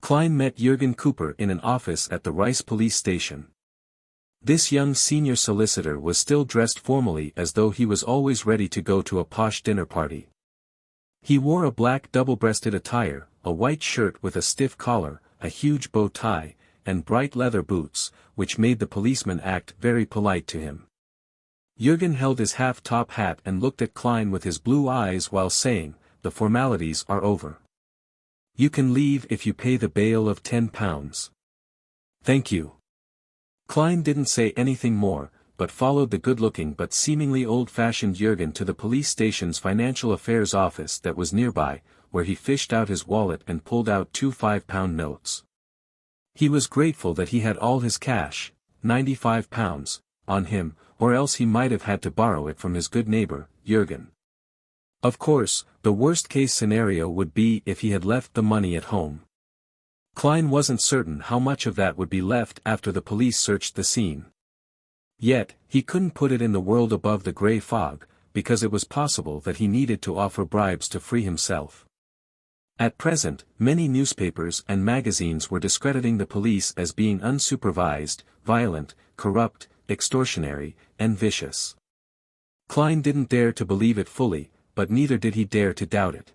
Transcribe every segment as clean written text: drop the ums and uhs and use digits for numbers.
Klein met Jürgen Cooper in an office at the Rice police station. This young senior solicitor was still dressed formally as though he was always ready to go to a posh dinner party. He wore a black double-breasted attire, a white shirt with a stiff collar, a huge bow tie, and bright leather boots, which made the policeman act very polite to him. Jürgen held his half-top hat and looked at Klein with his blue eyes while saying, "The formalities are over. You can leave if you pay the bail of £10. Thank you." Klein didn't say anything more, but followed the good-looking but seemingly old-fashioned Jürgen to the police station's financial affairs office that was nearby, where he fished out his wallet and pulled out 2 5-pound notes. He was grateful that he had all his cash, £95, on him, or else he might have had to borrow it from his good neighbor, Jürgen. Of course, the worst-case scenario would be if he had left the money at home. Klein wasn't certain how much of that would be left after the police searched the scene. Yet, he couldn't put it in the world above the grey fog, because it was possible that he needed to offer bribes to free himself. At present, many newspapers and magazines were discrediting the police as being unsupervised, violent, corrupt, extortionary, and vicious. Klein didn't dare to believe it fully, but neither did he dare to doubt it.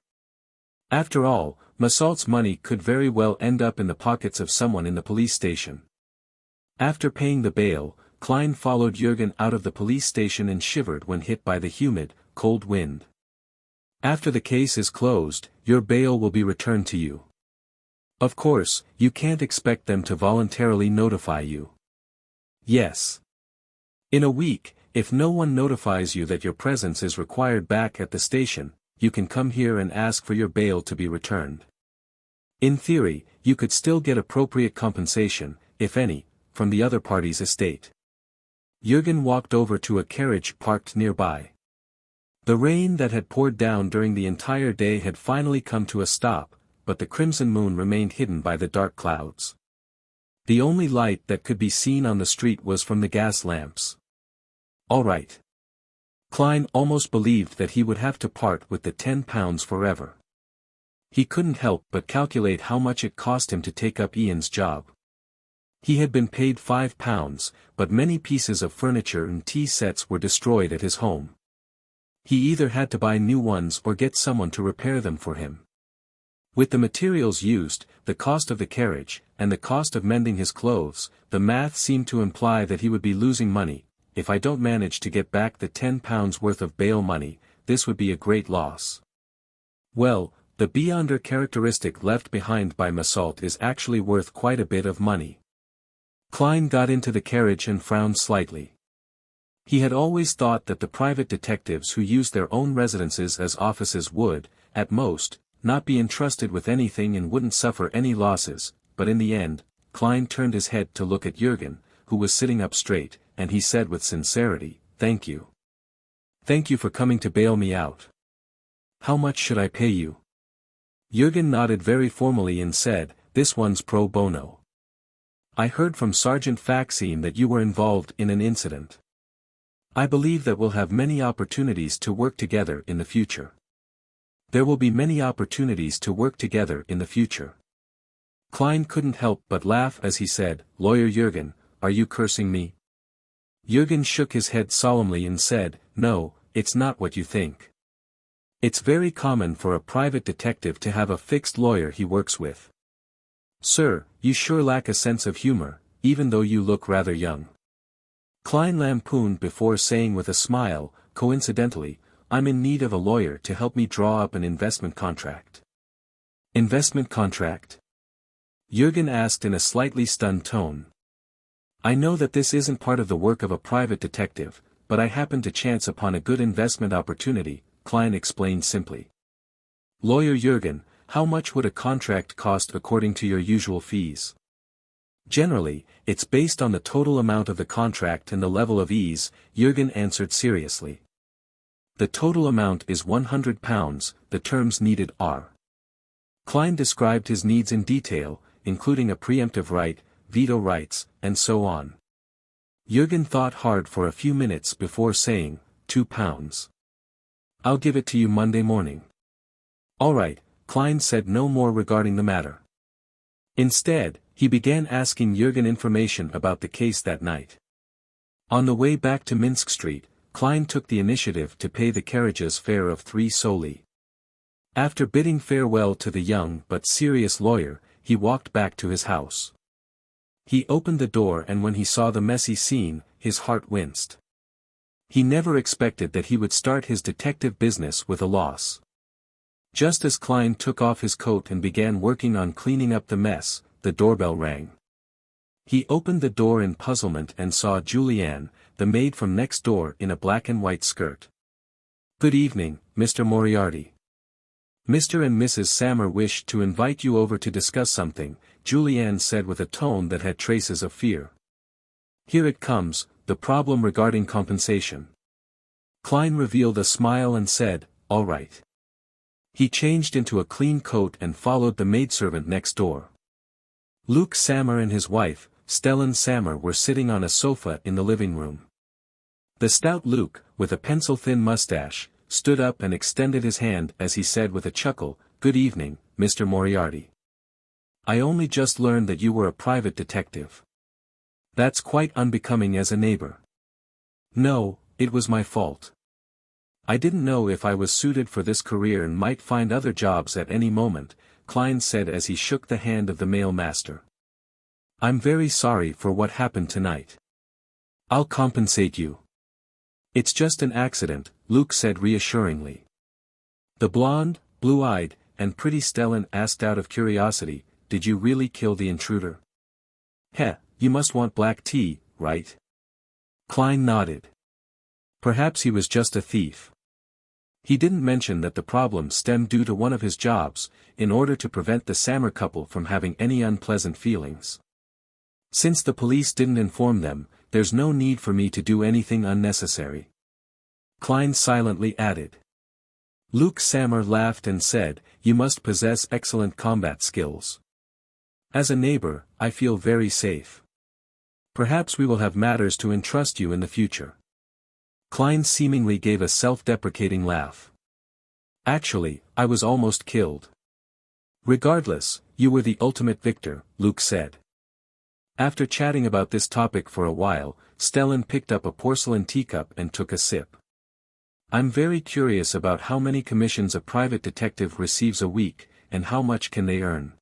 After all, Massault's money could very well end up in the pockets of someone in the police station. After paying the bail, Klein followed Jürgen out of the police station and shivered when hit by the humid, cold wind. "After the case is closed, your bail will be returned to you. Of course, you can't expect them to voluntarily notify you." "Yes. In a week, if no one notifies you that your presence is required back at the station, you can come here and ask for your bail to be returned. In theory, you could still get appropriate compensation, if any, from the other party's estate." Jürgen walked over to a carriage parked nearby. The rain that had poured down during the entire day had finally come to a stop, but the crimson moon remained hidden by the dark clouds. The only light that could be seen on the street was from the gas lamps. All right. Klein almost believed that he would have to part with the £10 forever. He couldn't help but calculate how much it cost him to take up Ian's job. He had been paid £5, but many pieces of furniture and tea sets were destroyed at his home. He either had to buy new ones or get someone to repair them for him. With the materials used, the cost of the carriage, and the cost of mending his clothes, the math seemed to imply that he would be losing money. "If I don't manage to get back the £10 worth of bail money, this would be a great loss." Well, the beyonder characteristic left behind by Massault is actually worth quite a bit of money. Klein got into the carriage and frowned slightly. He had always thought that the private detectives who used their own residences as offices would, at most, not be entrusted with anything and wouldn't suffer any losses, but in the end, Klein turned his head to look at Jürgen, who was sitting up straight, and he said with sincerity, "Thank you. Thank you for coming to bail me out. How much should I pay you?" Jürgen nodded very formally and said, "This one's pro bono. I heard from Sergeant Faxine that you were involved in an incident. I believe that we'll have many opportunities to work together in the future." "There will be many opportunities to work together in the future." Klein couldn't help but laugh as he said, "Lawyer Jürgen, are you cursing me?" Jürgen shook his head solemnly and said, "No, it's not what you think. It's very common for a private detective to have a fixed lawyer he works with." "Sir, you sure lack a sense of humor, even though you look rather young." Klein lampooned before saying with a smile, "Coincidentally, I'm in need of a lawyer to help me draw up an investment contract." "Investment contract?" Jürgen asked in a slightly stunned tone. "I know that this isn't part of the work of a private detective, but I happened to chance upon a good investment opportunity," Klein explained simply. "Lawyer Jürgen, how much would a contract cost according to your usual fees?" "Generally, it's based on the total amount of the contract and the level of ease," Jürgen answered seriously. "The total amount is £100, the terms needed are." Klein described his needs in detail, including a preemptive right, veto rights, and so on. Jürgen thought hard for a few minutes before saying, £2. "I'll give it to you Monday morning." "All right," Klein said no more regarding the matter. Instead, he began asking Jürgen information about the case that night. On the way back to Minsk Street, Klein took the initiative to pay the carriage's fare of 3 soldi. After bidding farewell to the young but serious lawyer, he walked back to his house. He opened the door, and when he saw the messy scene, his heart winced. He never expected that he would start his detective business with a loss. Just as Klein took off his coat and began working on cleaning up the mess, the doorbell rang. He opened the door in puzzlement and saw Julianne, the maid from next door, in a black and white skirt. "Good evening, Mr. Moriarty. Mr. and Mrs. Sammer wished to invite you over to discuss something," Julianne said with a tone that had traces of fear. "Here it comes, the problem regarding compensation." Klein revealed a smile and said, "All right." He changed into a clean coat and followed the maidservant next door. Luke Sammer and his wife, Stellan Sammer, were sitting on a sofa in the living room. The stout Luke, with a pencil-thin mustache, stood up and extended his hand as he said with a chuckle, "Good evening, Mr. Moriarty. I only just learned that you were a private detective. That's quite unbecoming as a neighbor." "No, it was my fault. I didn't know if I was suited for this career and might find other jobs at any moment," Klein said as he shook the hand of the mail master. "I'm very sorry for what happened tonight. I'll compensate you." "It's just an accident," Luke said reassuringly. The blonde, blue-eyed, and pretty Stellan asked out of curiosity, "Did you really kill the intruder?" "Heh, you must want black tea, right?" Klein nodded. "Perhaps he was just a thief. He didn't mention that the problem stemmed due to one of his jobs, in order to prevent the Sammer couple from having any unpleasant feelings. Since the police didn't inform them, there's no need for me to do anything unnecessary." Klein silently added. Luke Sammer laughed and said, "You must possess excellent combat skills. As a neighbor, I feel very safe. Perhaps we will have matters to entrust you in the future." Klein seemingly gave a self-deprecating laugh. "Actually, I was almost killed." "Regardless, you were the ultimate victor," Luke said. After chatting about this topic for a while, Stellan picked up a porcelain teacup and took a sip. "I'm very curious about how many commissions a private detective receives a week, and how much can they earn."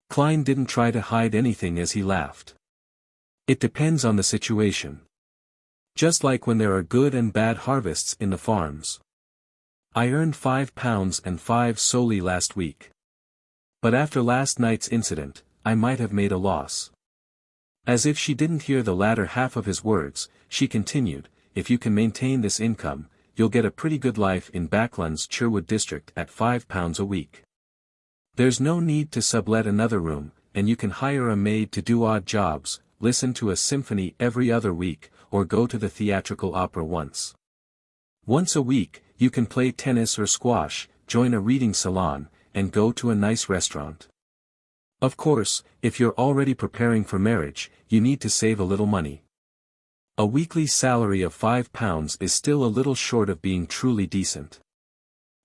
Klein didn't try to hide anything as he laughed. "It depends on the situation. Just like when there are good and bad harvests in the farms. I earned £5 and 5 soldi last week. But after last night's incident, I might have made a loss." As if she didn't hear the latter half of his words, she continued, "If you can maintain this income, you'll get a pretty good life in Backlund's Sherwood district at £5 a week. There's no need to sublet another room, and you can hire a maid to do odd jobs, listen to a symphony every other week, or go to the theatrical opera once. Once a week, you can play tennis or squash, join a reading salon, and go to a nice restaurant. Of course, if you're already preparing for marriage, you need to save a little money. A weekly salary of £5 is still a little short of being truly decent."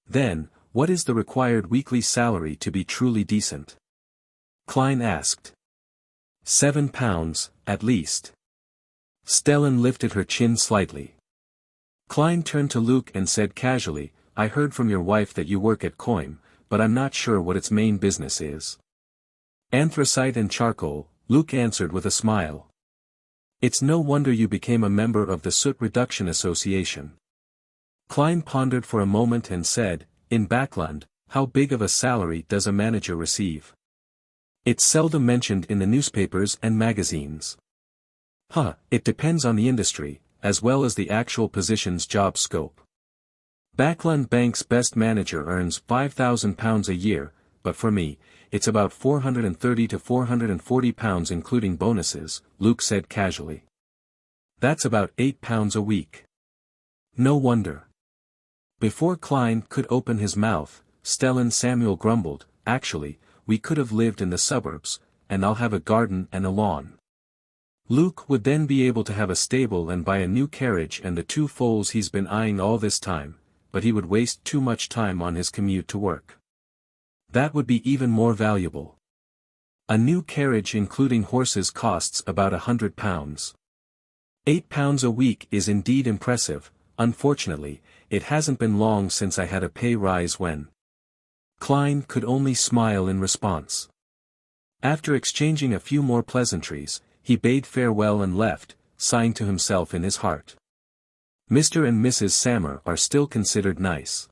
"Then, what is the required weekly salary to be truly decent?" Klein asked. £7, at least." Stellan lifted her chin slightly. Klein turned to Luke and said casually, "I heard from your wife that you work at Coim, but I'm not sure what its main business is." "Anthracite and charcoal," Luke answered with a smile. "It's no wonder you became a member of the Soot Reduction Association." Klein pondered for a moment and said, "In Backlund, how big of a salary does a manager receive?" "It's seldom mentioned in the newspapers and magazines." It depends on the industry, as well as the actual position's job scope. Backlund Bank's best manager earns £5,000 a year, but for me, it's about £430 to £440 including bonuses, Luke said casually. That's about £8 a week. No wonder. Before Klein could open his mouth, Stellan Samuel grumbled, "Actually, we could have lived in the suburbs, and I'll have a garden and a lawn." Luke would then be able to have a stable and buy a new carriage and the 2 foals he's been eyeing all this time, but he would waste too much time on his commute to work. That would be even more valuable. A new carriage including horses costs about £100. £8 a week is indeed impressive. Unfortunately, it hasn't been long since I had a pay rise when. Klein could only smile in response. After exchanging a few more pleasantries, he bade farewell and left, sighing to himself in his heart. Mr. and Mrs. Sammer are still considered nice.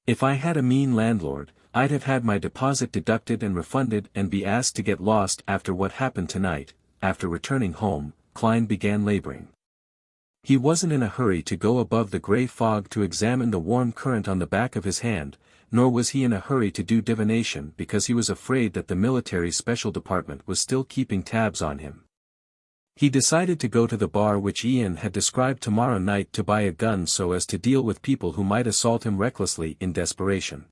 If I had a mean landlord, I'd have had my deposit deducted and refunded and be asked to get lost after what happened tonight. After returning home, Klein began laboring. He wasn't in a hurry to go above the grey fog to examine the warm current on the back of his hand, nor was he in a hurry to do divination because he was afraid that the military special department was still keeping tabs on him. He decided to go to the bar which Ian had described tomorrow night to buy a gun so as to deal with people who might assault him recklessly in desperation.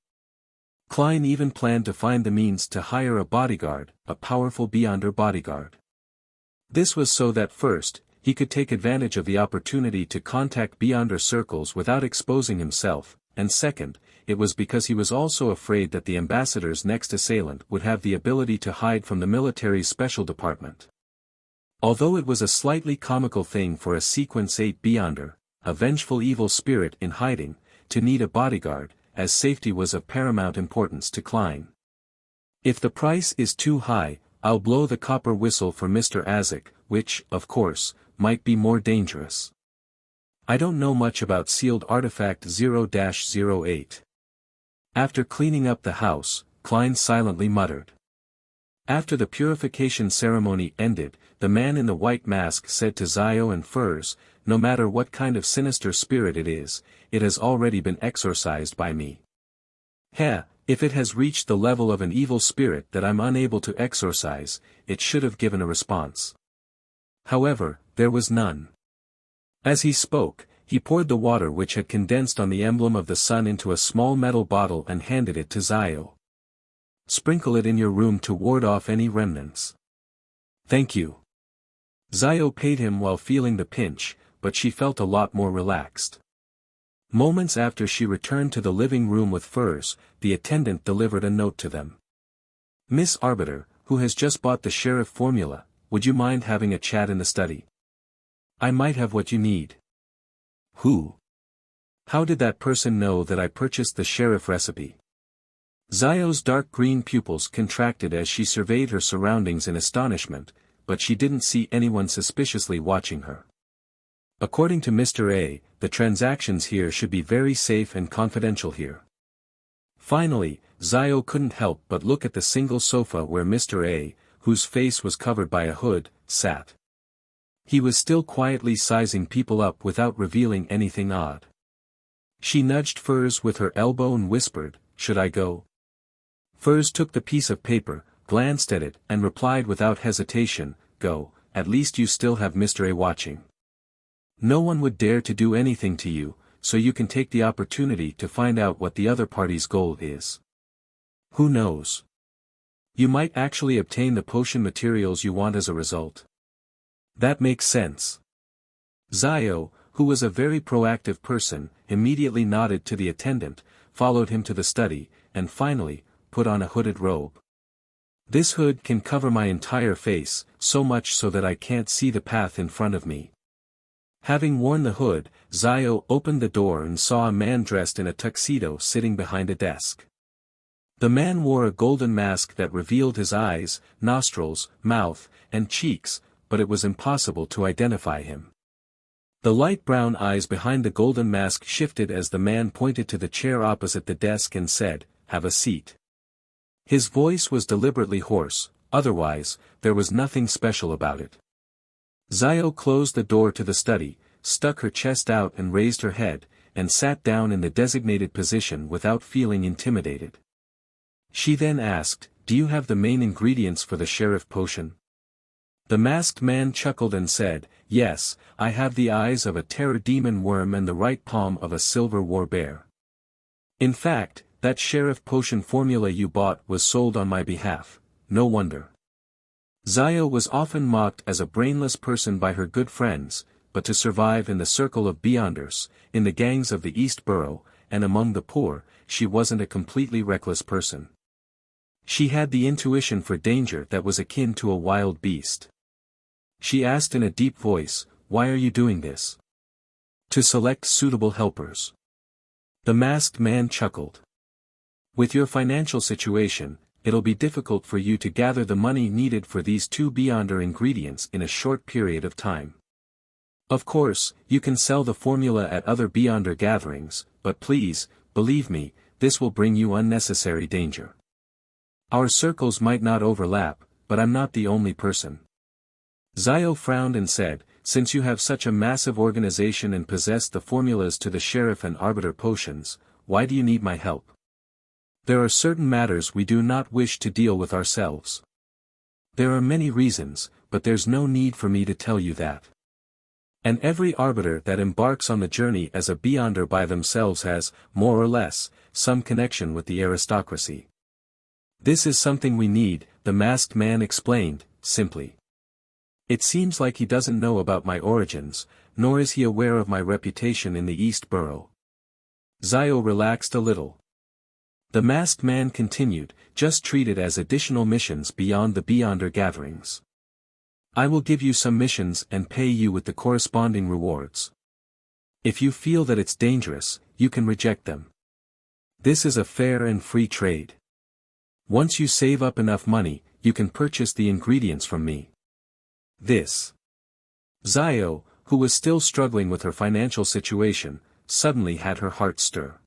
Klein even planned to find the means to hire a bodyguard, a powerful Beyonder bodyguard. This was so that first, he could take advantage of the opportunity to contact Beyonder circles without exposing himself, and second, it was because he was also afraid that the ambassador's next assailant would have the ability to hide from the military's special department. Although it was a slightly comical thing for a Sequence 8 Beyonder, a vengeful evil spirit in hiding, to need a bodyguard, as safety was of paramount importance to Klein. If the price is too high, I'll blow the copper whistle for Mr. Azek, which, of course, might be more dangerous. I don't know much about sealed artifact 0-08. After cleaning up the house, Klein silently muttered. After the purification ceremony ended, the man in the white mask said to Zio and Furs, "No matter what kind of sinister spirit it is, it has already been exorcised by me. If it has reached the level of an evil spirit that I'm unable to exorcise, it should have given a response." However, there was none. As he spoke, he poured the water which had condensed on the emblem of the sun into a small metal bottle and handed it to Zio. "Sprinkle it in your room to ward off any remnants." "Thank you." Zio paid him while feeling the pinch, but she felt a lot more relaxed. Moments after she returned to the living room with Furs, the attendant delivered a note to them. "Miss Arbiter, who has just bought the sheriff formula, would you mind having a chat in the study? I might have what you need." "Who? How did that person know that I purchased the sheriff recipe?" Zio's dark green pupils contracted as she surveyed her surroundings in astonishment, but she didn't see anyone suspiciously watching her. "According to Mr. A, the transactions here should be very safe and confidential here." Finally, Zio couldn't help but look at the single sofa where Mr. A, whose face was covered by a hood, sat. He was still quietly sizing people up without revealing anything odd. She nudged Furs with her elbow and whispered, "Should I go?" Furs took the piece of paper, glanced at it, and replied without hesitation, "Go, at least you still have Mr. A watching. No one would dare to do anything to you, so you can take the opportunity to find out what the other party's goal is. Who knows? You might actually obtain the potion materials you want as a result." "That makes sense." Zio, who was a very proactive person, immediately nodded to the attendant, followed him to the study, and finally, put on a hooded robe. "This hood can cover my entire face, so much so that I can't see the path in front of me." Having worn the hood, Zio opened the door and saw a man dressed in a tuxedo sitting behind a desk. The man wore a golden mask that revealed his eyes, nostrils, mouth, and cheeks, but it was impossible to identify him. The light brown eyes behind the golden mask shifted as the man pointed to the chair opposite the desk and said, "Have a seat." His voice was deliberately hoarse, otherwise, there was nothing special about it. Zio closed the door to the study, stuck her chest out and raised her head, and sat down in the designated position without feeling intimidated. She then asked, "Do you have the main ingredients for the sheriff potion?" The masked man chuckled and said, "Yes, I have the eyes of a terror demon worm and the right palm of a silver war bear. In fact, that sheriff potion formula you bought was sold on my behalf, no wonder." Zio was often mocked as a brainless person by her good friends, but to survive in the circle of Beyonders, in the gangs of the East Borough, and among the poor, she wasn't a completely reckless person. She had the intuition for danger that was akin to a wild beast. She asked in a deep voice, "Why are you doing this?" "To select suitable helpers." The masked man chuckled. "With your financial situation, it'll be difficult for you to gather the money needed for these two Beyonder ingredients in a short period of time. Of course, you can sell the formula at other Beyonder gatherings, but please, believe me, this will bring you unnecessary danger. Our circles might not overlap, but I'm not the only person." Zio frowned and said, "Since you have such a massive organization and possess the formulas to the sheriff and arbiter potions, why do you need my help?" "There are certain matters we do not wish to deal with ourselves." "There are many reasons, but there's no need for me to tell you that. And every arbiter that embarks on the journey as a Beyonder by themselves has, more or less, some connection with the aristocracy. This is something we need," the masked man explained, simply. "It seems like he doesn't know about my origins, nor is he aware of my reputation in the East Borough." Zio relaxed a little. The masked man continued, "Just treat it as additional missions beyond the Beyonder gatherings. I will give you some missions and pay you with the corresponding rewards. If you feel that it's dangerous, you can reject them. This is a fair and free trade. Once you save up enough money, you can purchase the ingredients from me." This. Zio, who was still struggling with her financial situation, suddenly had her heart stir.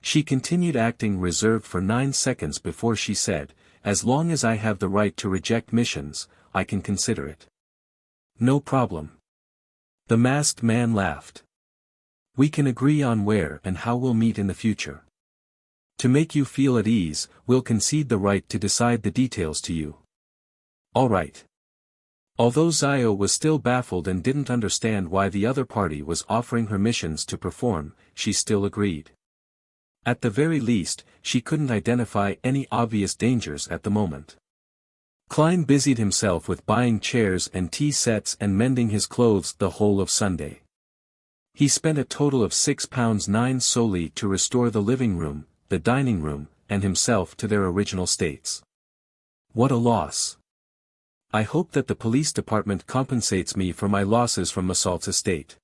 She continued acting reserved for 9 seconds before she said, "As long as I have the right to reject missions, I can consider it." "No problem." The masked man laughed. "We can agree on where and how we'll meet in the future. To make you feel at ease, we'll concede the right to decide the details to you." "All right." Although Zio was still baffled and didn't understand why the other party was offering her missions to perform, she still agreed. At the very least, she couldn't identify any obvious dangers at the moment. Klein busied himself with buying chairs and tea sets and mending his clothes the whole of Sunday. He spent a total of £6.9 solely to restore the living room, the dining room, and himself to their original states. What a loss. I hope that the police department compensates me for my losses from Massault's estate.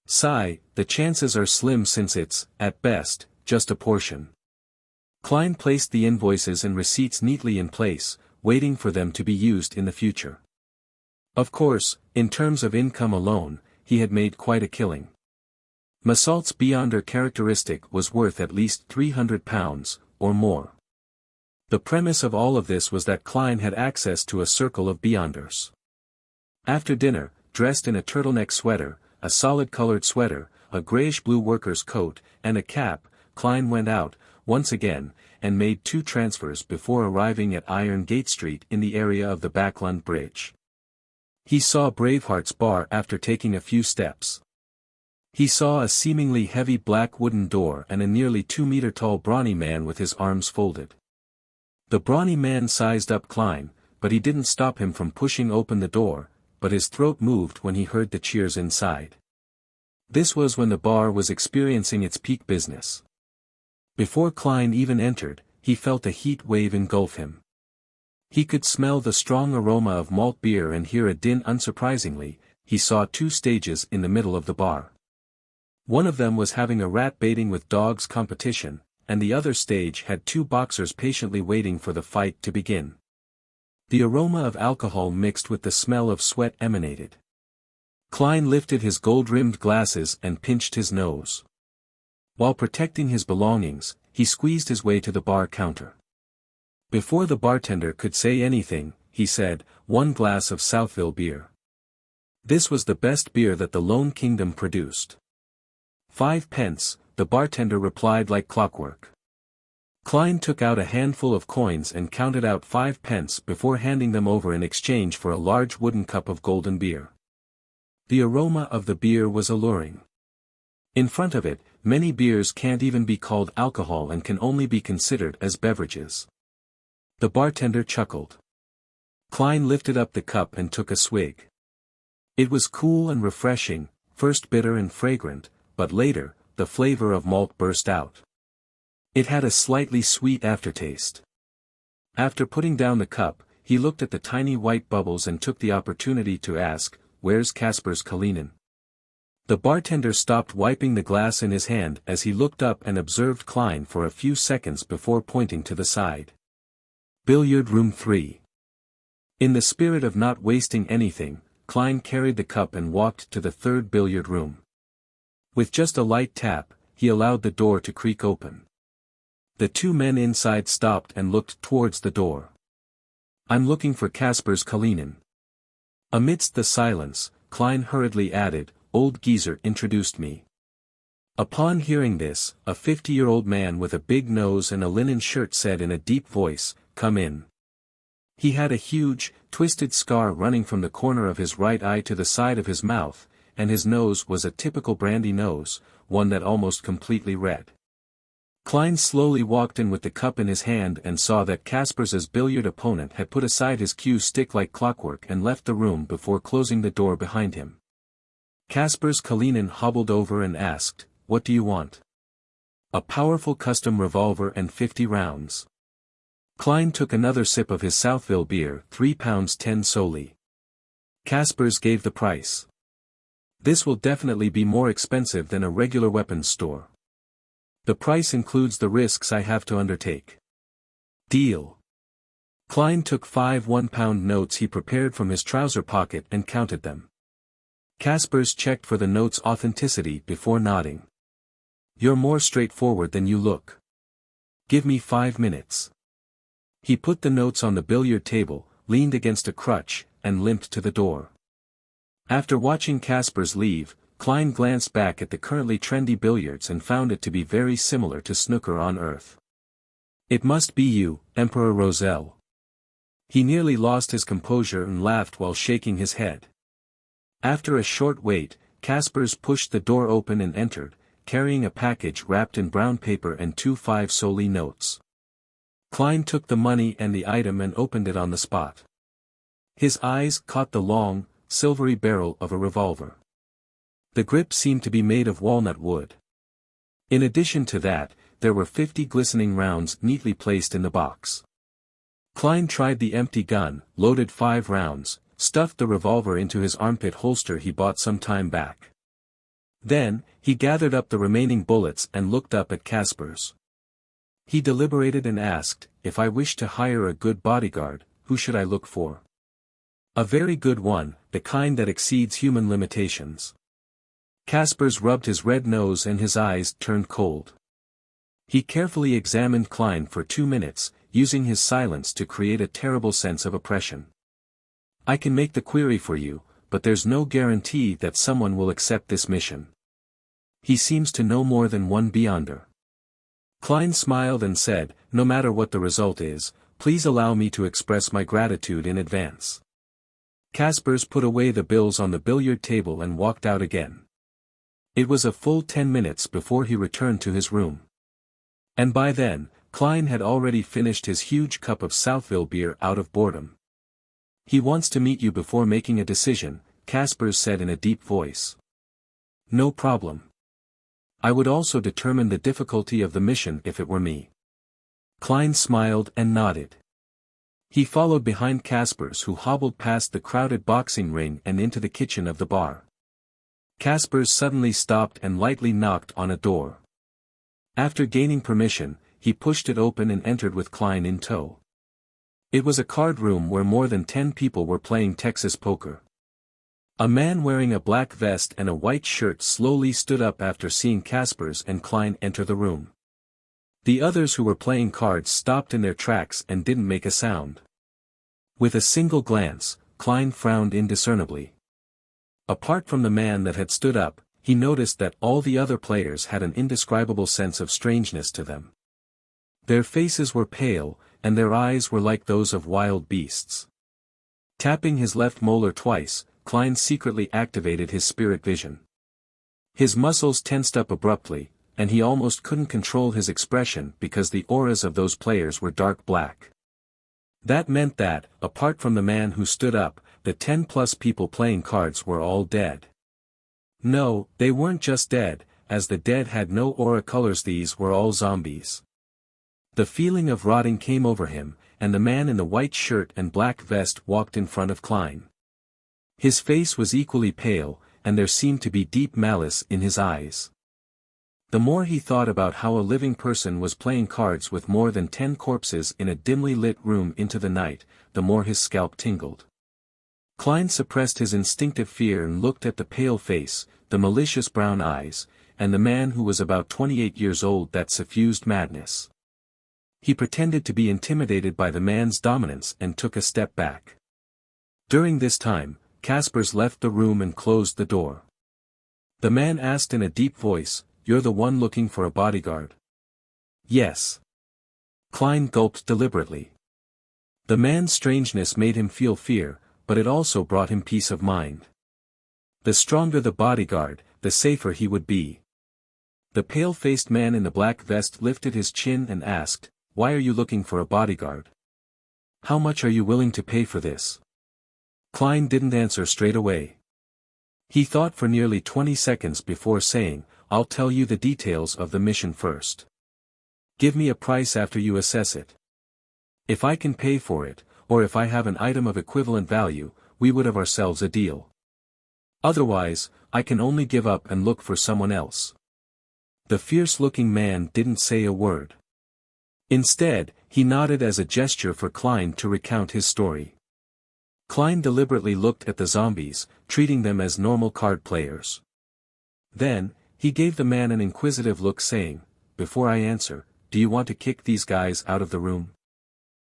Sigh, the chances are slim since it's, at best, just a portion. Klein placed the invoices and receipts neatly in place, waiting for them to be used in the future. Of course, in terms of income alone, he had made quite a killing. Massault's Beyonder characteristic was worth at least £300, or more. The premise of all of this was that Klein had access to a circle of Beyonders. After dinner, dressed in a turtleneck sweater, a solid-colored sweater, a grayish-blue worker's coat, and a cap, Klein went out, once again, and made 2 transfers before arriving at Iron Gate Street in the area of the Backlund Bridge. He saw Braveheart's bar after taking a few steps. He saw a seemingly heavy black wooden door and a nearly 2-meter-tall brawny man with his arms folded. The brawny man sized up Klein, but he didn't stop him from pushing open the door, but his throat moved when he heard the cheers inside. This was when the bar was experiencing its peak business. Before Klein even entered, he felt a heat wave engulf him. He could smell the strong aroma of malt beer and hear a din. Unsurprisingly, he saw 2 stages in the middle of the bar. One of them was having a rat baiting with dogs competition, and the other stage had 2 boxers patiently waiting for the fight to begin. The aroma of alcohol mixed with the smell of sweat emanated. Klein lifted his gold-rimmed glasses and pinched his nose. While protecting his belongings, he squeezed his way to the bar counter. Before the bartender could say anything, he said, "1 glass of Southville beer." This was the best beer that the Lone Kingdom produced. 5 pence, the bartender replied like clockwork. Klein took out a handful of coins and counted out 5 pence before handing them over in exchange for a large wooden cup of golden beer. The aroma of the beer was alluring. In front of it, many beers can't even be called alcohol and can only be considered as beverages. The bartender chuckled. Klein lifted up the cup and took a swig. It was cool and refreshing, first bitter and fragrant, but later, the flavor of malt burst out. It had a slightly sweet aftertaste. After putting down the cup, he looked at the tiny white bubbles and took the opportunity to ask, "Where's Kasper's Kalinin?" The bartender stopped wiping the glass in his hand as he looked up and observed Klein for a few seconds before pointing to the side. Billiard room 3. In the spirit of not wasting anything, Klein carried the cup and walked to the third billiard room. With just a light tap, he allowed the door to creak open. The two men inside stopped and looked towards the door. "I'm looking for Kasper's Kalinin." Amidst the silence, Klein hurriedly added, "Old geezer introduced me." Upon hearing this, a 50-year-old man with a big nose and a linen shirt said in a deep voice, "Come in." He had a huge, twisted scar running from the corner of his right eye to the side of his mouth, and his nose was a typical brandy nose, one that almost completely red. Klein slowly walked in with the cup in his hand and saw that Kasper's billiard opponent had put aside his cue stick like clockwork and left the room before closing the door behind him. Kasper's Kalinin hobbled over and asked, "What do you want?" "A powerful custom revolver and 50 rounds. Klein took another sip of his Southville beer, £3 10 solely. Kasper's gave the price. "This will definitely be more expensive than a regular weapons store. The price includes the risks I have to undertake." "Deal." Klein took 5 £1 notes he prepared from his trouser pocket and counted them. Kasper's checked for the note's authenticity before nodding. "You're more straightforward than you look. Give me 5 minutes. He put the notes on the billiard table, leaned against a crutch, and limped to the door. After watching Kasper's leave, Klein glanced back at the currently trendy billiards and found it to be very similar to snooker on Earth. "It must be you, Emperor Roselle." He nearly lost his composure and laughed while shaking his head. After a short wait, Kasper's pushed the door open and entered, carrying a package wrapped in brown paper and 2 5 solely notes. Klein took the money and the item and opened it on the spot. His eyes caught the long, silvery barrel of a revolver. The grip seemed to be made of walnut wood. In addition to that, there were 50 glistening rounds neatly placed in the box. Klein tried the empty gun, loaded 5 rounds, stuffed the revolver into his armpit holster he bought some time back. Then, he gathered up the remaining bullets and looked up at Kasper's. He deliberated and asked, "If I wish to hire a good bodyguard, who should I look for?" "A very good one, the kind that exceeds human limitations." Kasper's rubbed his red nose and his eyes turned cold. He carefully examined Klein for 2 minutes, using his silence to create a terrible sense of oppression. "I can make the query for you, but there's no guarantee that someone will accept this mission. He seems to know more than one beyonder." Klein smiled and said, "No matter what the result is, please allow me to express my gratitude in advance." Kasper's put away the bills on the billiard table and walked out again. It was a full 10 minutes before he returned to his room. And by then, Klein had already finished his huge cup of Southville beer out of boredom. "He wants to meet you before making a decision," Kasper's said in a deep voice. "No problem. I would also determine the difficulty of the mission if it were me." Klein smiled and nodded. He followed behind Kasper's, who hobbled past the crowded boxing ring and into the kitchen of the bar. Kasper's suddenly stopped and lightly knocked on a door. After gaining permission, he pushed it open and entered with Klein in tow. It was a card room where more than 10 people were playing Texas poker. A man wearing a black vest and a white shirt slowly stood up after seeing Kasper's and Klein enter the room. The others who were playing cards stopped in their tracks and didn't make a sound. With a single glance, Klein frowned indiscernibly. Apart from the man that had stood up, he noticed that all the other players had an indescribable sense of strangeness to them. Their faces were pale, and their eyes were like those of wild beasts. Tapping his left molar twice, Klein secretly activated his spirit vision. His muscles tensed up abruptly, and he almost couldn't control his expression because the auras of those players were dark black. That meant that, apart from the man who stood up, the 10+ people playing cards were all dead. No, they weren't just dead, as the dead had no aura colors, these were all zombies. The feeling of rotting came over him, and the man in the white shirt and black vest walked in front of Klein. His face was equally pale, and there seemed to be deep malice in his eyes. The more he thought about how a living person was playing cards with more than 10 corpses in a dimly lit room into the night, the more his scalp tingled. Klein suppressed his instinctive fear and looked at the pale face, the malicious brown eyes, and the man who was about 28 years old that suffused madness. He pretended to be intimidated by the man's dominance and took a step back. During this time, Kaspers left the room and closed the door. The man asked in a deep voice, "You're the one looking for a bodyguard?" "Yes." Klein gulped deliberately. The man's strangeness made him feel fear, but it also brought him peace of mind. The stronger the bodyguard, the safer he would be. The pale-faced man in the black vest lifted his chin and asked, "Why are you looking for a bodyguard? How much are you willing to pay for this?" Klein didn't answer straight away. He thought for nearly 20 seconds before saying, "I'll tell you the details of the mission first. Give me a price after you assess it. If I can pay for it, or if I have an item of equivalent value, we would have ourselves a deal. Otherwise, I can only give up and look for someone else." The fierce-looking man didn't say a word. Instead, he nodded as a gesture for Klein to recount his story. Klein deliberately looked at the zombies, treating them as normal card players. Then, he gave the man an inquisitive look saying, "Before I answer, do you want to kick these guys out of the room?"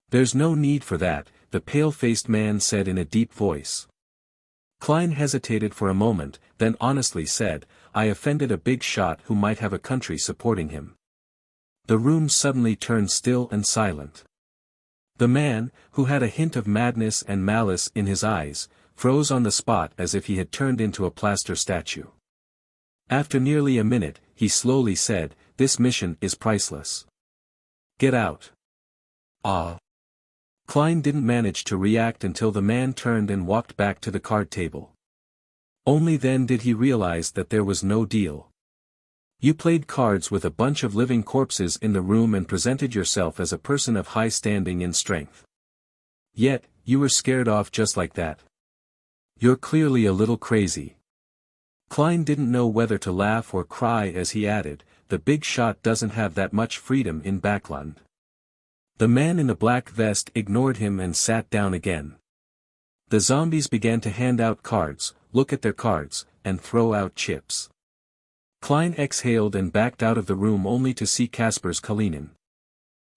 "There's no need for that," the pale-faced man said in a deep voice. Klein hesitated for a moment, then honestly said, "I offended a big shot who might have a country supporting him." The room suddenly turned still and silent. The man, who had a hint of madness and malice in his eyes, froze on the spot as if he had turned into a plaster statue. After nearly a minute, he slowly said, "This mission is priceless. Get out." "Ah." Klein didn't manage to react until the man turned and walked back to the card table. Only then did he realize that there was no deal. You played cards with a bunch of living corpses in the room and presented yourself as a person of high standing and strength. Yet, you were scared off just like that. You're clearly a little crazy. Klein didn't know whether to laugh or cry as he added, "The big shot doesn't have that much freedom in Backland." The man in the black vest ignored him and sat down again. The zombies began to hand out cards, look at their cards, and throw out chips. Klein exhaled and backed out of the room only to see Kaspers Kalinin.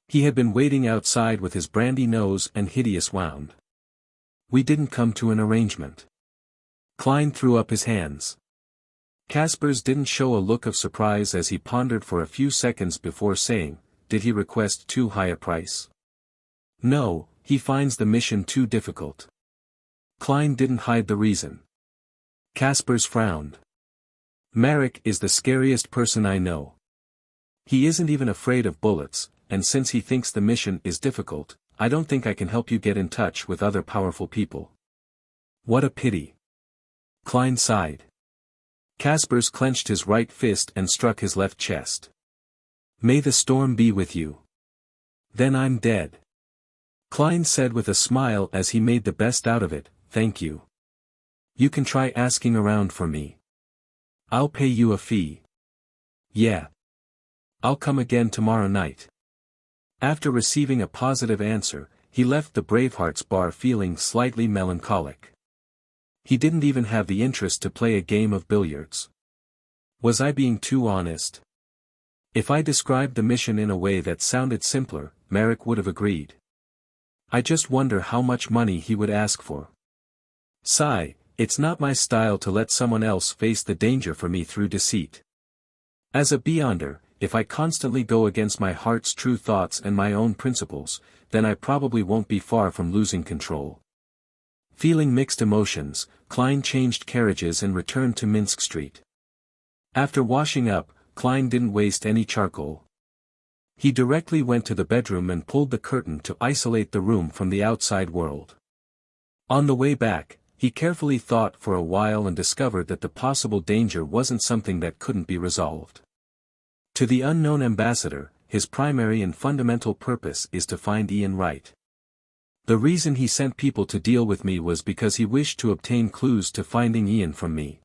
He had been waiting outside with his brandy nose and hideous wound. "We didn't come to an arrangement." Klein threw up his hands. Kaspers didn't show a look of surprise as he pondered for a few seconds before saying, "Did he request too high a price?" "No, he finds the mission too difficult." Klein didn't hide the reason. Kaspers frowned. "Marek is the scariest person I know. He isn't even afraid of bullets, and since he thinks the mission is difficult, I don't think I can help you get in touch with other powerful people." "What a pity." Klein sighed. Kaspers clenched his right fist and struck his left chest. "May the storm be with you." "Then I'm dead." Klein said with a smile as he made the best out of it, "Thank you. You can try asking around for me. I'll pay you a fee." "Yeah. I'll come again tomorrow night." After receiving a positive answer, he left the Bravehearts bar feeling slightly melancholic. He didn't even have the interest to play a game of billiards. Was I being too honest? If I described the mission in a way that sounded simpler, Marek would have agreed. I just wonder how much money he would ask for. Sigh, it's not my style to let someone else face the danger for me through deceit. As a Beyonder, if I constantly go against my heart's true thoughts and my own principles, then I probably won't be far from losing control. Feeling mixed emotions, Klein changed carriages and returned to Minsk Street. After washing up, Klein didn't waste any charcoal. He directly went to the bedroom and pulled the curtain to isolate the room from the outside world. On the way back, he carefully thought for a while and discovered that the possible danger wasn't something that couldn't be resolved. To the unknown ambassador, his primary and fundamental purpose is to find Ian Wright. The reason he sent people to deal with me was because he wished to obtain clues to finding Ian from me.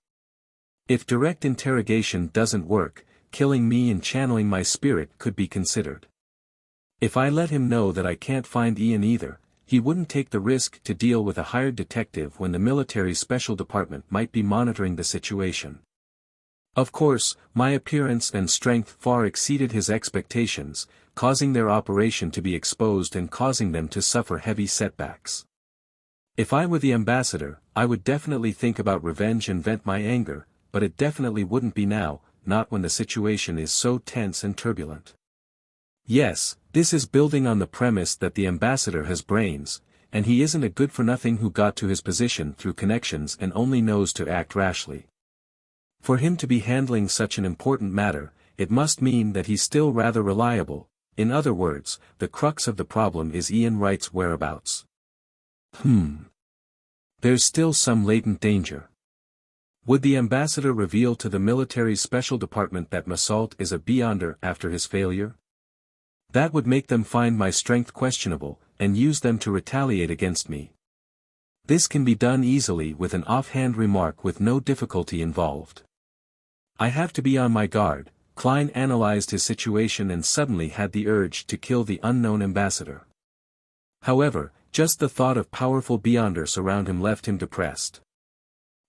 If direct interrogation doesn't work, killing me and channeling my spirit could be considered. If I let him know that I can't find Ian either, he wouldn't take the risk to deal with a hired detective when the military special department might be monitoring the situation. Of course, my appearance and strength far exceeded his expectations, causing their operation to be exposed and causing them to suffer heavy setbacks. If I were the ambassador, I would definitely think about revenge and vent my anger, but it definitely wouldn't be now, not when the situation is so tense and turbulent. Yes, this is building on the premise that the ambassador has brains, and he isn't a good-for-nothing who got to his position through connections and only knows to act rashly. For him to be handling such an important matter, it must mean that he's still rather reliable. In other words, the crux of the problem is Ian Wright's whereabouts. There's still some latent danger. Would the ambassador reveal to the military's special department that Massault is a beyonder after his failure? That would make them find my strength questionable, and use them to retaliate against me. This can be done easily with an offhand remark with no difficulty involved. I have to be on my guard. Klein analyzed his situation and suddenly had the urge to kill the unknown ambassador. However, just the thought of powerful beyonders around him left him depressed.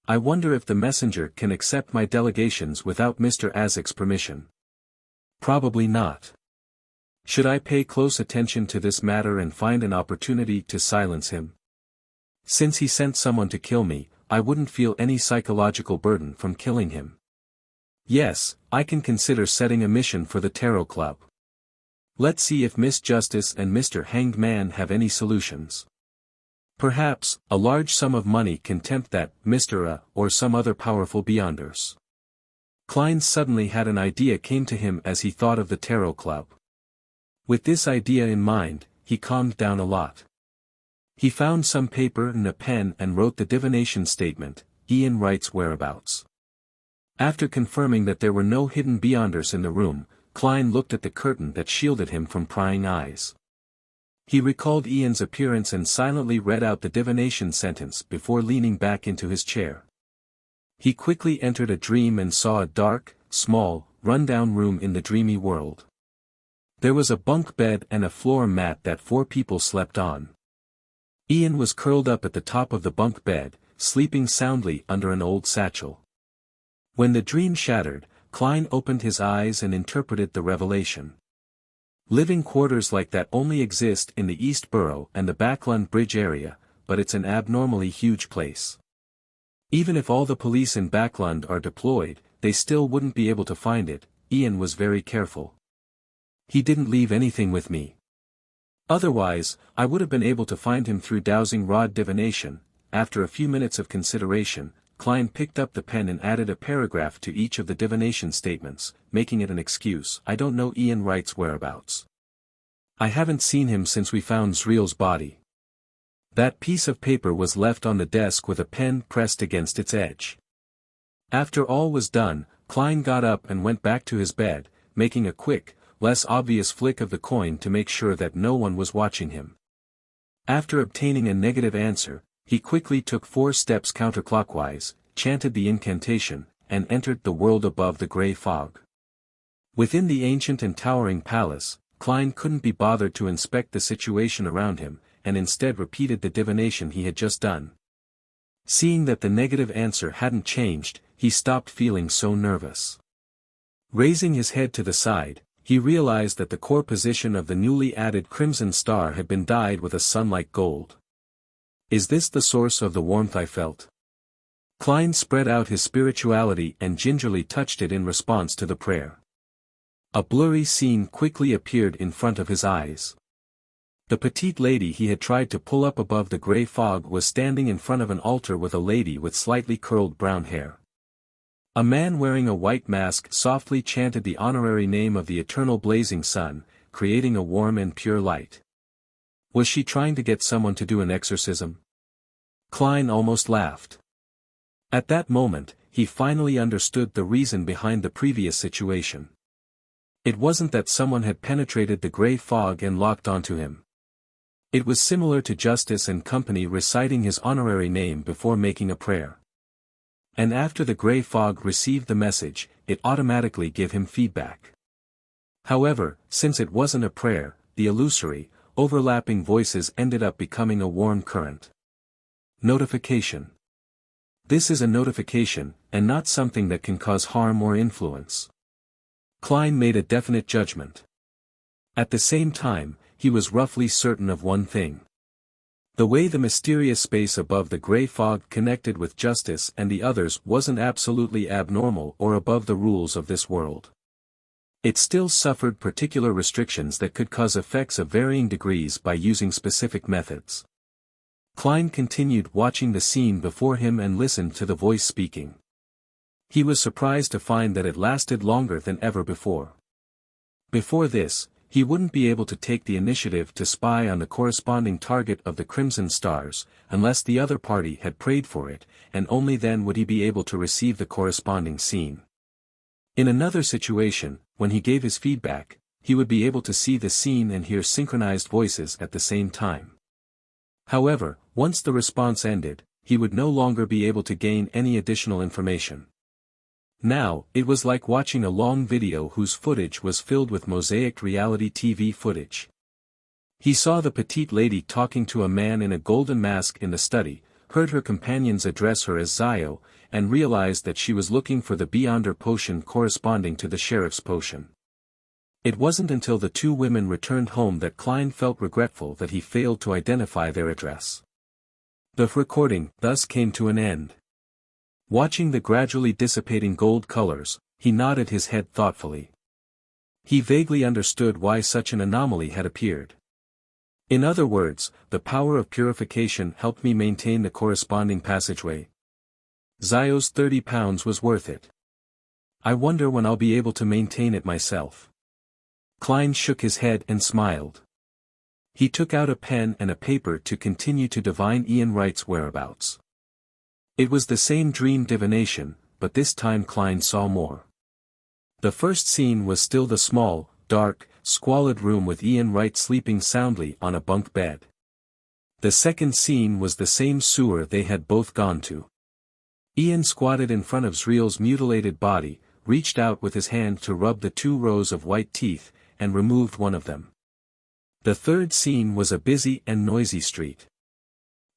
I wonder if the messenger can accept my delegations without Mr. Azek's permission. Probably not. Should I pay close attention to this matter and find an opportunity to silence him? Since he sent someone to kill me, I wouldn't feel any psychological burden from killing him. Yes, I can consider setting a mission for the Tarot Club. Let's see if Miss Justice and Mr. Hanged Man have any solutions. Perhaps, a large sum of money can tempt that Mr. Or some other powerful beyonders. Klein suddenly had an idea came to him as he thought of the Tarot Club. With this idea in mind, he calmed down a lot. He found some paper and a pen and wrote the divination statement, Ian Wright's whereabouts. After confirming that there were no hidden beyonders in the room, Klein looked at the curtain that shielded him from prying eyes. He recalled Ian's appearance and silently read out the divination sentence before leaning back into his chair. He quickly entered a dream and saw a dark, small, run-down room in the dreamy world. There was a bunk bed and a floor mat that 4 people slept on. Ian was curled up at the top of the bunk bed, sleeping soundly under an old satchel. When the dream shattered, Klein opened his eyes and interpreted the revelation. Living quarters like that only exist in the East Borough and the Backlund Bridge area, but it's an abnormally huge place. Even if all the police in Backlund are deployed, they still wouldn't be able to find it. Ian was very careful. He didn't leave anything with me. Otherwise, I would have been able to find him through dowsing rod divination. After a few minutes of consideration, Klein picked up the pen and added a paragraph to each of the divination statements, making it an excuse. I don't know Ian Wright's whereabouts. I haven't seen him since we found Zreel's body. That piece of paper was left on the desk with a pen pressed against its edge. After all was done, Klein got up and went back to his bed, making a quick, less obvious flick of the coin to make sure that no one was watching him. After obtaining a negative answer, he quickly took 4 steps counterclockwise, chanted the incantation, and entered the world above the grey fog. Within the ancient and towering palace, Klein couldn't be bothered to inspect the situation around him, and instead repeated the divination he had just done. Seeing that the negative answer hadn't changed, he stopped feeling so nervous. Raising his head to the side, he realized that the core position of the newly added crimson star had been dyed with a sun-like gold. Is this the source of the warmth I felt? Klein spread out his spirituality and gingerly touched it in response to the prayer. A blurry scene quickly appeared in front of his eyes. The petite lady he had tried to pull up above the grey fog was standing in front of an altar with a lady with slightly curled brown hair. A man wearing a white mask softly chanted the honorary name of the eternal blazing sun, creating a warm and pure light. Was she trying to get someone to do an exorcism? Klein almost laughed. At that moment, he finally understood the reason behind the previous situation. It wasn't that someone had penetrated the grey fog and locked onto him. It was similar to Justice and Company reciting his honorary name before making a prayer. And after the gray fog received the message, it automatically gave him feedback. However, since it wasn't a prayer, the illusory, overlapping voices ended up becoming a warm current. Notification. This is a notification, and not something that can cause harm or influence. Klein made a definite judgment. At the same time, he was roughly certain of one thing. The way the mysterious space above the gray fog connected with Justice and the others wasn't absolutely abnormal or above the rules of this world. It still suffered particular restrictions that could cause effects of varying degrees by using specific methods. Klein continued watching the scene before him and listened to the voice speaking. He was surprised to find that it lasted longer than ever before. Before this, he wouldn't be able to take the initiative to spy on the corresponding target of the Crimson Stars, unless the other party had prayed for it, and only then would he be able to receive the corresponding scene. In another situation, when he gave his feedback, he would be able to see the scene and hear synchronized voices at the same time. However, once the response ended, he would no longer be able to gain any additional information. Now, it was like watching a long video whose footage was filled with mosaic reality TV footage. He saw the petite lady talking to a man in a golden mask in the study, heard her companions address her as Zio, and realized that she was looking for the Beyonder potion corresponding to the sheriff's potion. It wasn't until the two women returned home that Klein felt regretful that he failed to identify their address. The recording thus came to an end. Watching the gradually dissipating gold colors, he nodded his head thoughtfully. He vaguely understood why such an anomaly had appeared. In other words, the power of purification helped me maintain the corresponding passageway. Zio's 30 pounds was worth it. I wonder when I'll be able to maintain it myself. Klein shook his head and smiled. He took out a pen and a paper to continue to divine Ian Wright's whereabouts. It was the same dream divination, but this time Klein saw more. The first scene was still the small, dark, squalid room with Ian Wright sleeping soundly on a bunk bed. The second scene was the same sewer they had both gone to. Ian squatted in front of Zriel's mutilated body, reached out with his hand to rub the 2 rows of white teeth, and removed one of them. The third scene was a busy and noisy street.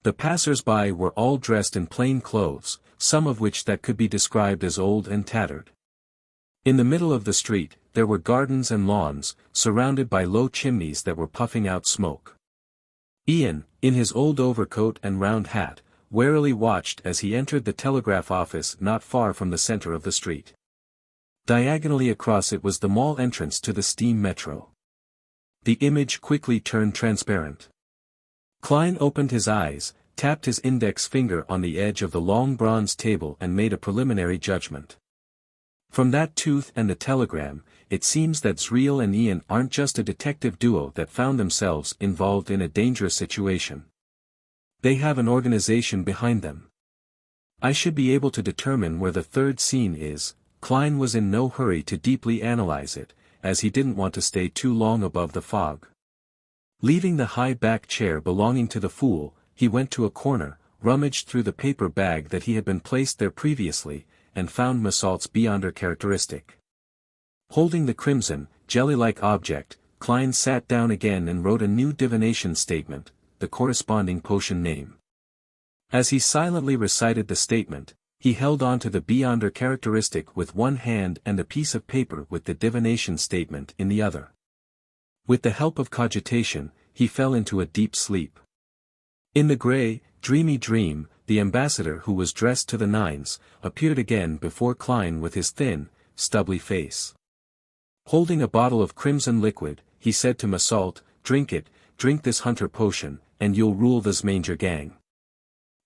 The passers-by were all dressed in plain clothes, some of which that could be described as old and tattered. In the middle of the street, there were gardens and lawns, surrounded by low chimneys that were puffing out smoke. Ian, in his old overcoat and round hat, warily watched as he entered the telegraph office not far from the center of the street. Diagonally across it was the mall entrance to the steam metro. The image quickly turned transparent. Klein opened his eyes, tapped his index finger on the edge of the long bronze table and made a preliminary judgment. From that tooth and the telegram, it seems that Zriel and Ian aren't just a detective duo that found themselves involved in a dangerous situation. They have an organization behind them. I should be able to determine where the third scene is. Klein was in no hurry to deeply analyze it, as he didn't want to stay too long above the fog. Leaving the high-back chair belonging to the fool, he went to a corner, rummaged through the paper bag that he had been placed there previously, and found Massault's Beyonder characteristic. Holding the crimson, jelly-like object, Klein sat down again and wrote a new divination statement, the corresponding potion name. As he silently recited the statement, he held on to the Beyonder characteristic with one hand and a piece of paper with the divination statement in the other. With the help of cogitation, he fell into a deep sleep. In the gray, dreamy dream, the ambassador who was dressed to the nines, appeared again before Klein with his thin, stubbly face. Holding a bottle of crimson liquid, he said to Massault, drink this hunter potion, and you'll rule this Manger gang.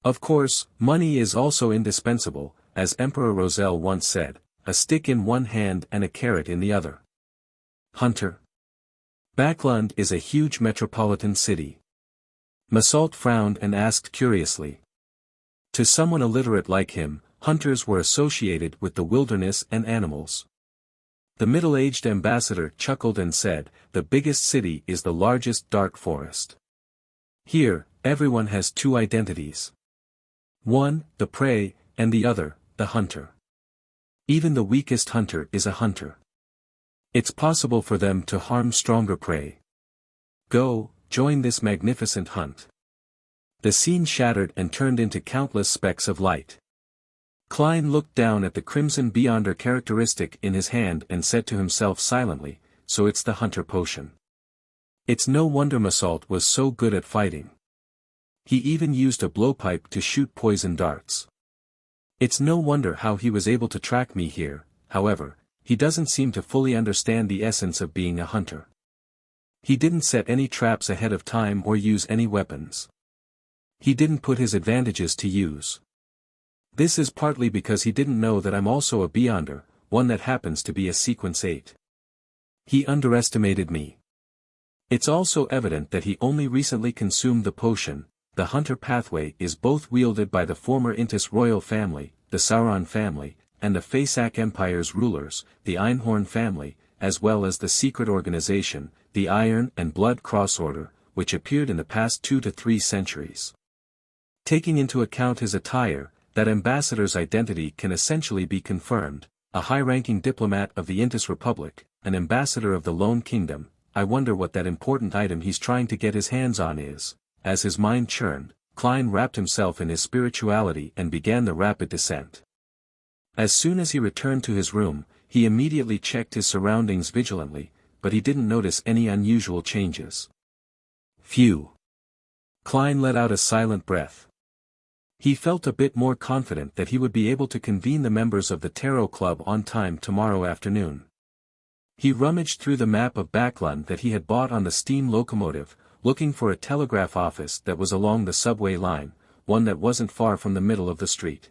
Of course, money is also indispensable, as Emperor Roselle once said, a stick in one hand and a carrot in the other. Hunter. Backlund is a huge metropolitan city. Massault frowned and asked curiously. To someone illiterate like him, hunters were associated with the wilderness and animals. The middle-aged ambassador chuckled and said, the biggest city is the largest dark forest. Here, everyone has two identities. One, the prey, and the other, the hunter. Even the weakest hunter is a hunter. It's possible for them to harm stronger prey. Go, join this magnificent hunt. The scene shattered and turned into countless specks of light. Klein looked down at the crimson Beyonder characteristic in his hand and said to himself silently, so it's the hunter potion. It's no wonder Massault was so good at fighting. He even used a blowpipe to shoot poison darts. It's no wonder how he was able to track me here. However, he doesn't seem to fully understand the essence of being a hunter. He didn't set any traps ahead of time or use any weapons. He didn't put his advantages to use. This is partly because he didn't know that I'm also a Beyonder, one that happens to be a Sequence 8. He underestimated me. It's also evident that he only recently consumed the potion. The hunter pathway is both wielded by the former Intis royal family, the Sauron family, and the Faesak Empire's rulers, the Einhorn family, as well as the secret organization, the Iron and Blood Cross Order, which appeared in the past 2 to 3 centuries. Taking into account his attire, that ambassador's identity can essentially be confirmed, a high-ranking diplomat of the Intis Republic, an ambassador of the Lone Kingdom. I wonder what that important item he's trying to get his hands on is. As his mind churned, Klein wrapped himself in his spirituality and began the rapid descent. As soon as he returned to his room, he immediately checked his surroundings vigilantly, but he didn't notice any unusual changes. Phew! Klein let out a silent breath. He felt a bit more confident that he would be able to convene the members of the Tarot Club on time tomorrow afternoon. He rummaged through the map of Backlund that he had bought on the steam locomotive, looking for a telegraph office that was along the subway line, one that wasn't far from the middle of the street.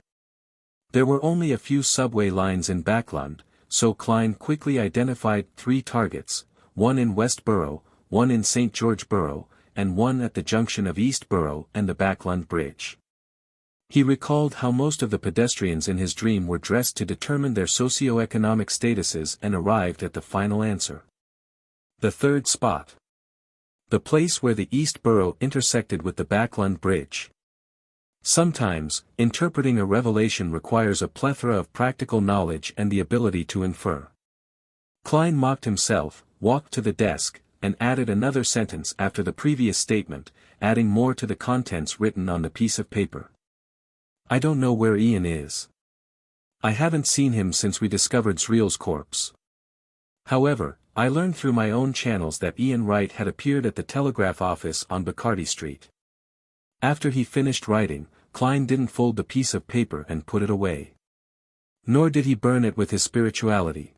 There were only a few subway lines in Backlund, so Klein quickly identified 3 targets, one in West Borough, one in St. George Borough, and one at the junction of East Borough and the Backlund Bridge. He recalled how most of the pedestrians in his dream were dressed to determine their socio-economic statuses and arrived at the final answer. The third spot. The place where the East Borough intersected with the Backlund Bridge. Sometimes, interpreting a revelation requires a plethora of practical knowledge and the ability to infer. Klein mocked himself, walked to the desk, and added another sentence after the previous statement, adding more to the contents written on the piece of paper. I don't know where Ian is. I haven't seen him since we discovered Zreel's corpse. However, I learned through my own channels that Ian Wright had appeared at the telegraph office on Bacardi Street. After he finished writing, Klein didn't fold the piece of paper and put it away. Nor did he burn it with his spirituality.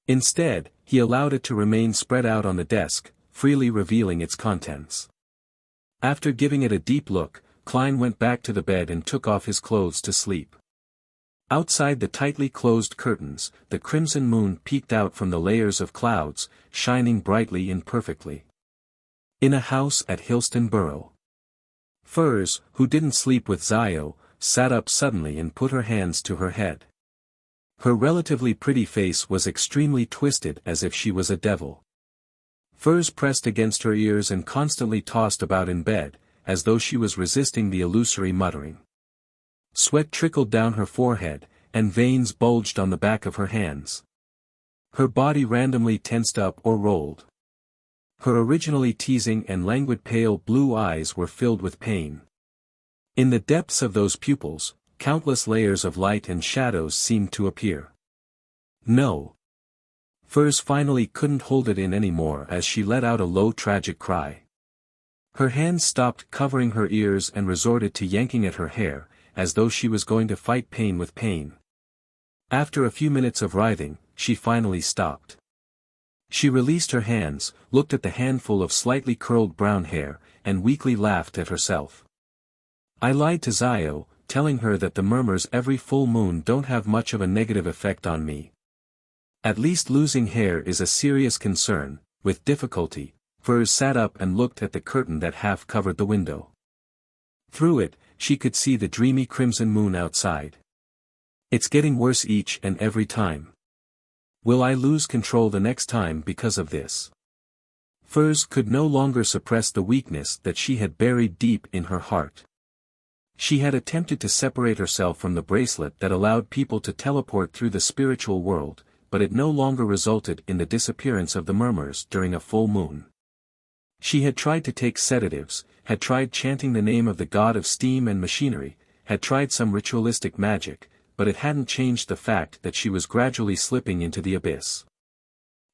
Instead, he allowed it to remain spread out on the desk, freely revealing its contents. After giving it a deep look, Klein went back to the bed and took off his clothes to sleep. Outside the tightly closed curtains, the crimson moon peeked out from the layers of clouds, shining brightly and perfectly. In a house at Hillston Borough. Furs, who didn't sleep with Zio, sat up suddenly and put her hands to her head. Her relatively pretty face was extremely twisted as if she was a devil. Furs pressed against her ears and constantly tossed about in bed, as though she was resisting the illusory muttering. Sweat trickled down her forehead, and veins bulged on the back of her hands. Her body randomly tensed up or rolled. Her originally teasing and languid pale blue eyes were filled with pain. In the depths of those pupils, countless layers of light and shadows seemed to appear. No. Furs finally couldn't hold it in anymore as she let out a low tragic cry. Her hands stopped covering her ears and resorted to yanking at her hair, as though she was going to fight pain with pain. After a few minutes of writhing, she finally stopped. She released her hands, looked at the handful of slightly curled brown hair, and weakly laughed at herself. I lied to Zio, telling her that the murmurs every full moon don't have much of a negative effect on me. At least losing hair is a serious concern. With difficulty, Furs sat up and looked at the curtain that half covered the window. Through it, she could see the dreamy crimson moon outside. It's getting worse each and every time. Will I lose control the next time because of this? Furs could no longer suppress the weakness that she had buried deep in her heart. She had attempted to separate herself from the bracelet that allowed people to teleport through the spiritual world, but it no longer resulted in the disappearance of the murmurs during a full moon. She had tried to take sedatives, had tried chanting the name of the god of steam and machinery, had tried some ritualistic magic, but it hadn't changed the fact that she was gradually slipping into the abyss.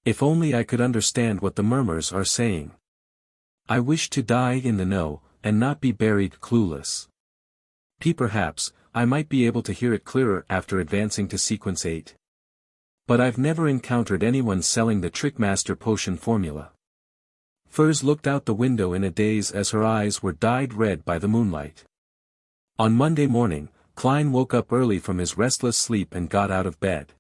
If only I could understand what the murmurs are saying. I wish to die in the know, and not be buried clueless. Perhaps, I might be able to hear it clearer after advancing to sequence 8. But I've never encountered anyone selling the Trickmaster potion formula. Furs looked out the window in a daze as her eyes were dyed red by the moonlight. On Monday morning, Klein woke up early from his restless sleep and got out of bed.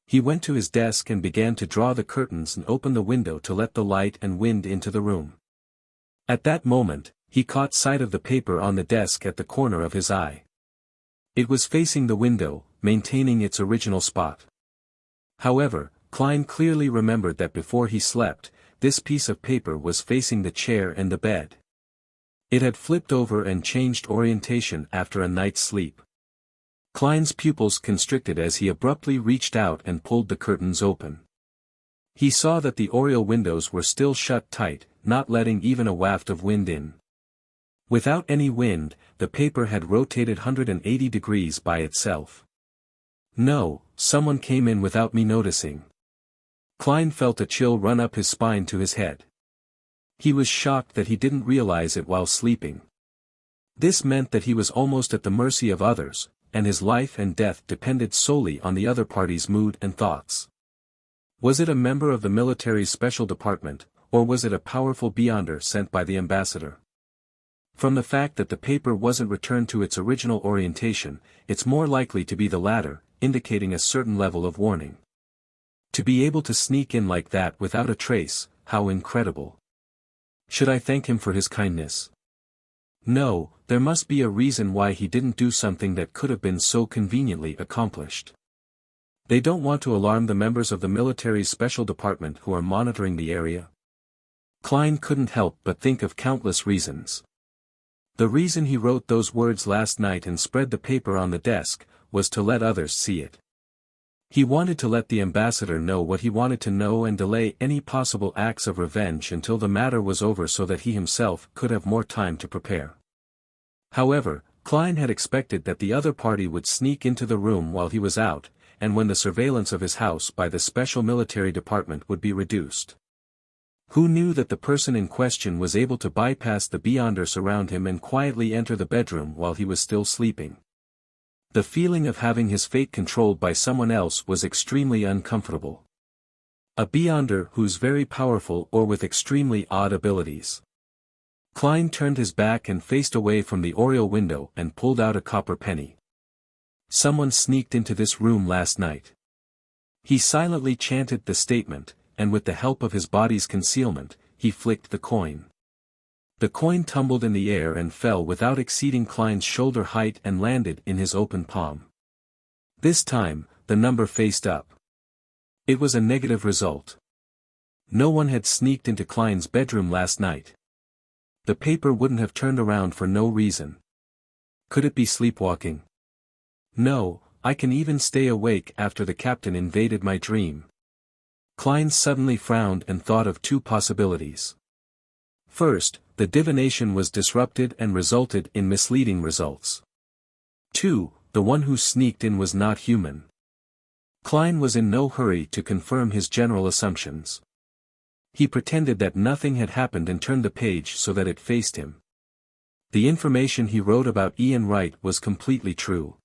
He went to his desk and began to draw the curtains and open the window to let the light and wind into the room. At that moment, he caught sight of the paper on the desk at the corner of his eye. It was facing the window, maintaining its original spot. However, Klein clearly remembered that before he slept, this piece of paper was facing the chair and the bed. It had flipped over and changed orientation after a night's sleep. Klein's pupils constricted as he abruptly reached out and pulled the curtains open. He saw that the oriel windows were still shut tight, not letting even a waft of wind in. Without any wind, the paper had rotated 180 degrees by itself. No, someone came in without me noticing. Klein felt a chill run up his spine to his head. He was shocked that he didn't realize it while sleeping. This meant that he was almost at the mercy of others, and his life and death depended solely on the other party's mood and thoughts. Was it a member of the military's special department, or was it a powerful beyonder sent by the ambassador? From the fact that the paper wasn't returned to its original orientation, it's more likely to be the latter, indicating a certain level of warning. To be able to sneak in like that without a trace, how incredible. Should I thank him for his kindness? No, there must be a reason why he didn't do something that could have been so conveniently accomplished. They don't want to alarm the members of the military's special department who are monitoring the area. Klein couldn't help but think of countless reasons. The reason he wrote those words last night and spread the paper on the desk, was to let others see it. He wanted to let the ambassador know what he wanted to know and delay any possible acts of revenge until the matter was over so that he himself could have more time to prepare. However, Klein had expected that the other party would sneak into the room while he was out, and when the surveillance of his house by the special military department would be reduced. Who knew that the person in question was able to bypass the beyonders around him and quietly enter the bedroom while he was still sleeping? The feeling of having his fate controlled by someone else was extremely uncomfortable. A beyonder who's very powerful or with extremely odd abilities. Klein turned his back and faced away from the oriel window and pulled out a copper penny. Someone sneaked into this room last night. He silently chanted the statement, and with the help of his body's concealment, he flicked the coin. The coin tumbled in the air and fell without exceeding Klein's shoulder height and landed in his open palm. This time, the number faced up. It was a negative result. No one had sneaked into Klein's bedroom last night. The paper wouldn't have turned around for no reason. Could it be sleepwalking? No, I can even stay awake after the captain invaded my dream. Klein suddenly frowned and thought of two possibilities. First, the divination was disrupted and resulted in misleading results. 2. The one who sneaked in was not human. Klein was in no hurry to confirm his general assumptions. He pretended that nothing had happened and turned the page so that it faced him. The information he wrote about Ian Wright was completely true.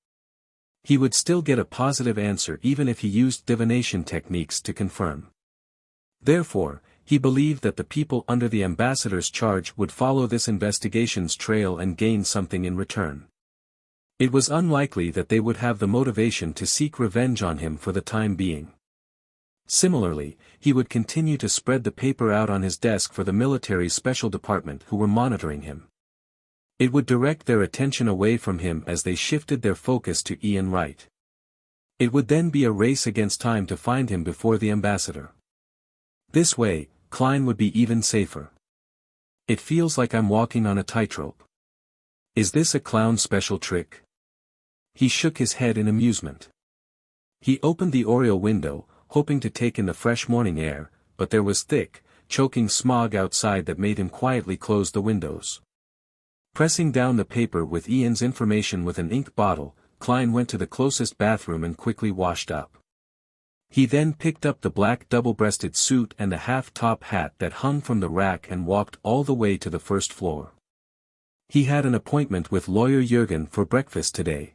He would still get a positive answer even if he used divination techniques to confirm. Therefore, he believed that the people under the ambassador's charge would follow this investigation's trail and gain something in return. It was unlikely that they would have the motivation to seek revenge on him for the time being. Similarly, he would continue to spread the paper out on his desk for the military's special department who were monitoring him. It would direct their attention away from him as they shifted their focus to Ian Wright. It would then be a race against time to find him before the ambassador. This way, Klein would be even safer. It feels like I'm walking on a tightrope. Is this a clown's special trick? He shook his head in amusement. He opened the oriel window, hoping to take in the fresh morning air, but there was thick, choking smog outside that made him quietly close the windows. Pressing down the paper with Ian's information with an ink bottle, Klein went to the closest bathroom and quickly washed up. He then picked up the black double-breasted suit and the half-top hat that hung from the rack and walked all the way to the first floor. He had an appointment with lawyer Jürgen for breakfast today.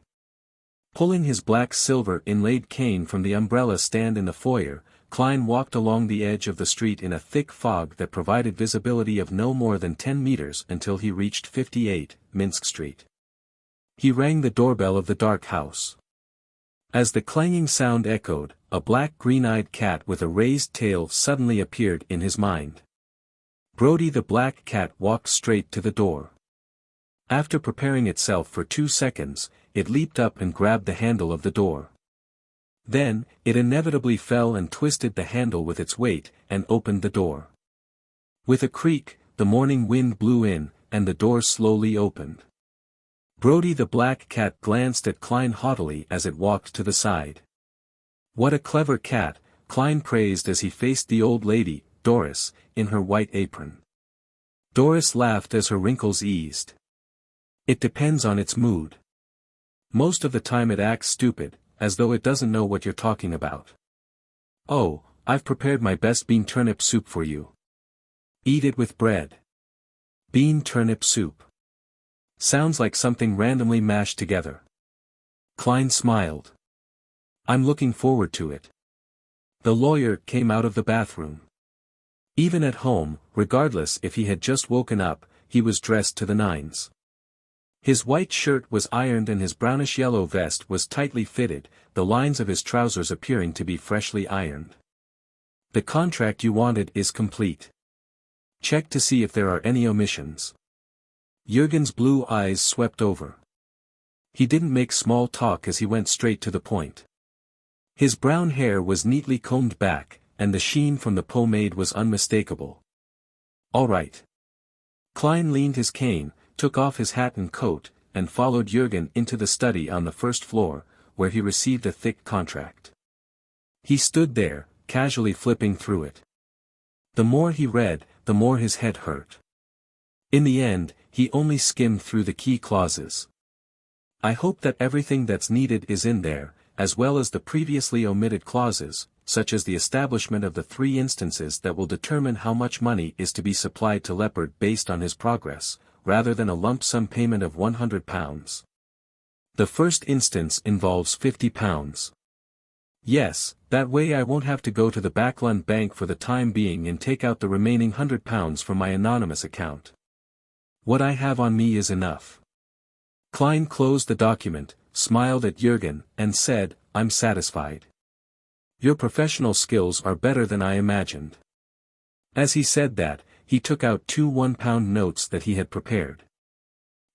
Pulling his black silver inlaid cane from the umbrella stand in the foyer, Klein walked along the edge of the street in a thick fog that provided visibility of no more than 10 meters until he reached 58, Minsk Street. He rang the doorbell of the dark house. As the clanging sound echoed, a black green-eyed cat with a raised tail suddenly appeared in his mind. Brody the black cat walked straight to the door. After preparing itself for 2 seconds, it leaped up and grabbed the handle of the door. Then, it inevitably fell and twisted the handle with its weight, and opened the door. With a creak, the morning wind blew in, and the door slowly opened. Brody the black cat glanced at Klein haughtily as it walked to the side. What a clever cat, Klein praised as he faced the old lady, Doris, in her white apron. Doris laughed as her wrinkles eased. It depends on its mood. Most of the time it acts stupid, as though it doesn't know what you're talking about. Oh, I've prepared my best bean turnip soup for you. Eat it with bread. Bean turnip soup. Sounds like something randomly mashed together. Klein smiled. I'm looking forward to it. The lawyer came out of the bathroom. Even at home, regardless if he had just woken up, he was dressed to the nines. His white shirt was ironed and his brownish-yellow vest was tightly fitted, the lines of his trousers appearing to be freshly ironed. The contract you wanted is complete. Check to see if there are any omissions. Jürgen's blue eyes swept over. He didn't make small talk as he went straight to the point. His brown hair was neatly combed back, and the sheen from the pomade was unmistakable. All right. Klein leaned his cane, took off his hat and coat, and followed Jürgen into the study on the first floor, where he received a thick contract. He stood there, casually flipping through it. The more he read, the more his head hurt. In the end, he only skimmed through the key clauses. I hope that everything that's needed is in there, as well as the previously omitted clauses, such as the establishment of the 3 instances that will determine how much money is to be supplied to Leopard based on his progress, rather than a lump sum payment of £100. The first instance involves £50. Yes, that way I won't have to go to the Backlund Bank for the time being and take out the remaining £100 from my anonymous account. What I have on me is enough. Klein closed the document, smiled at Jürgen, and said, I'm satisfied. Your professional skills are better than I imagined. As he said that, he took out 2 £1 notes that he had prepared.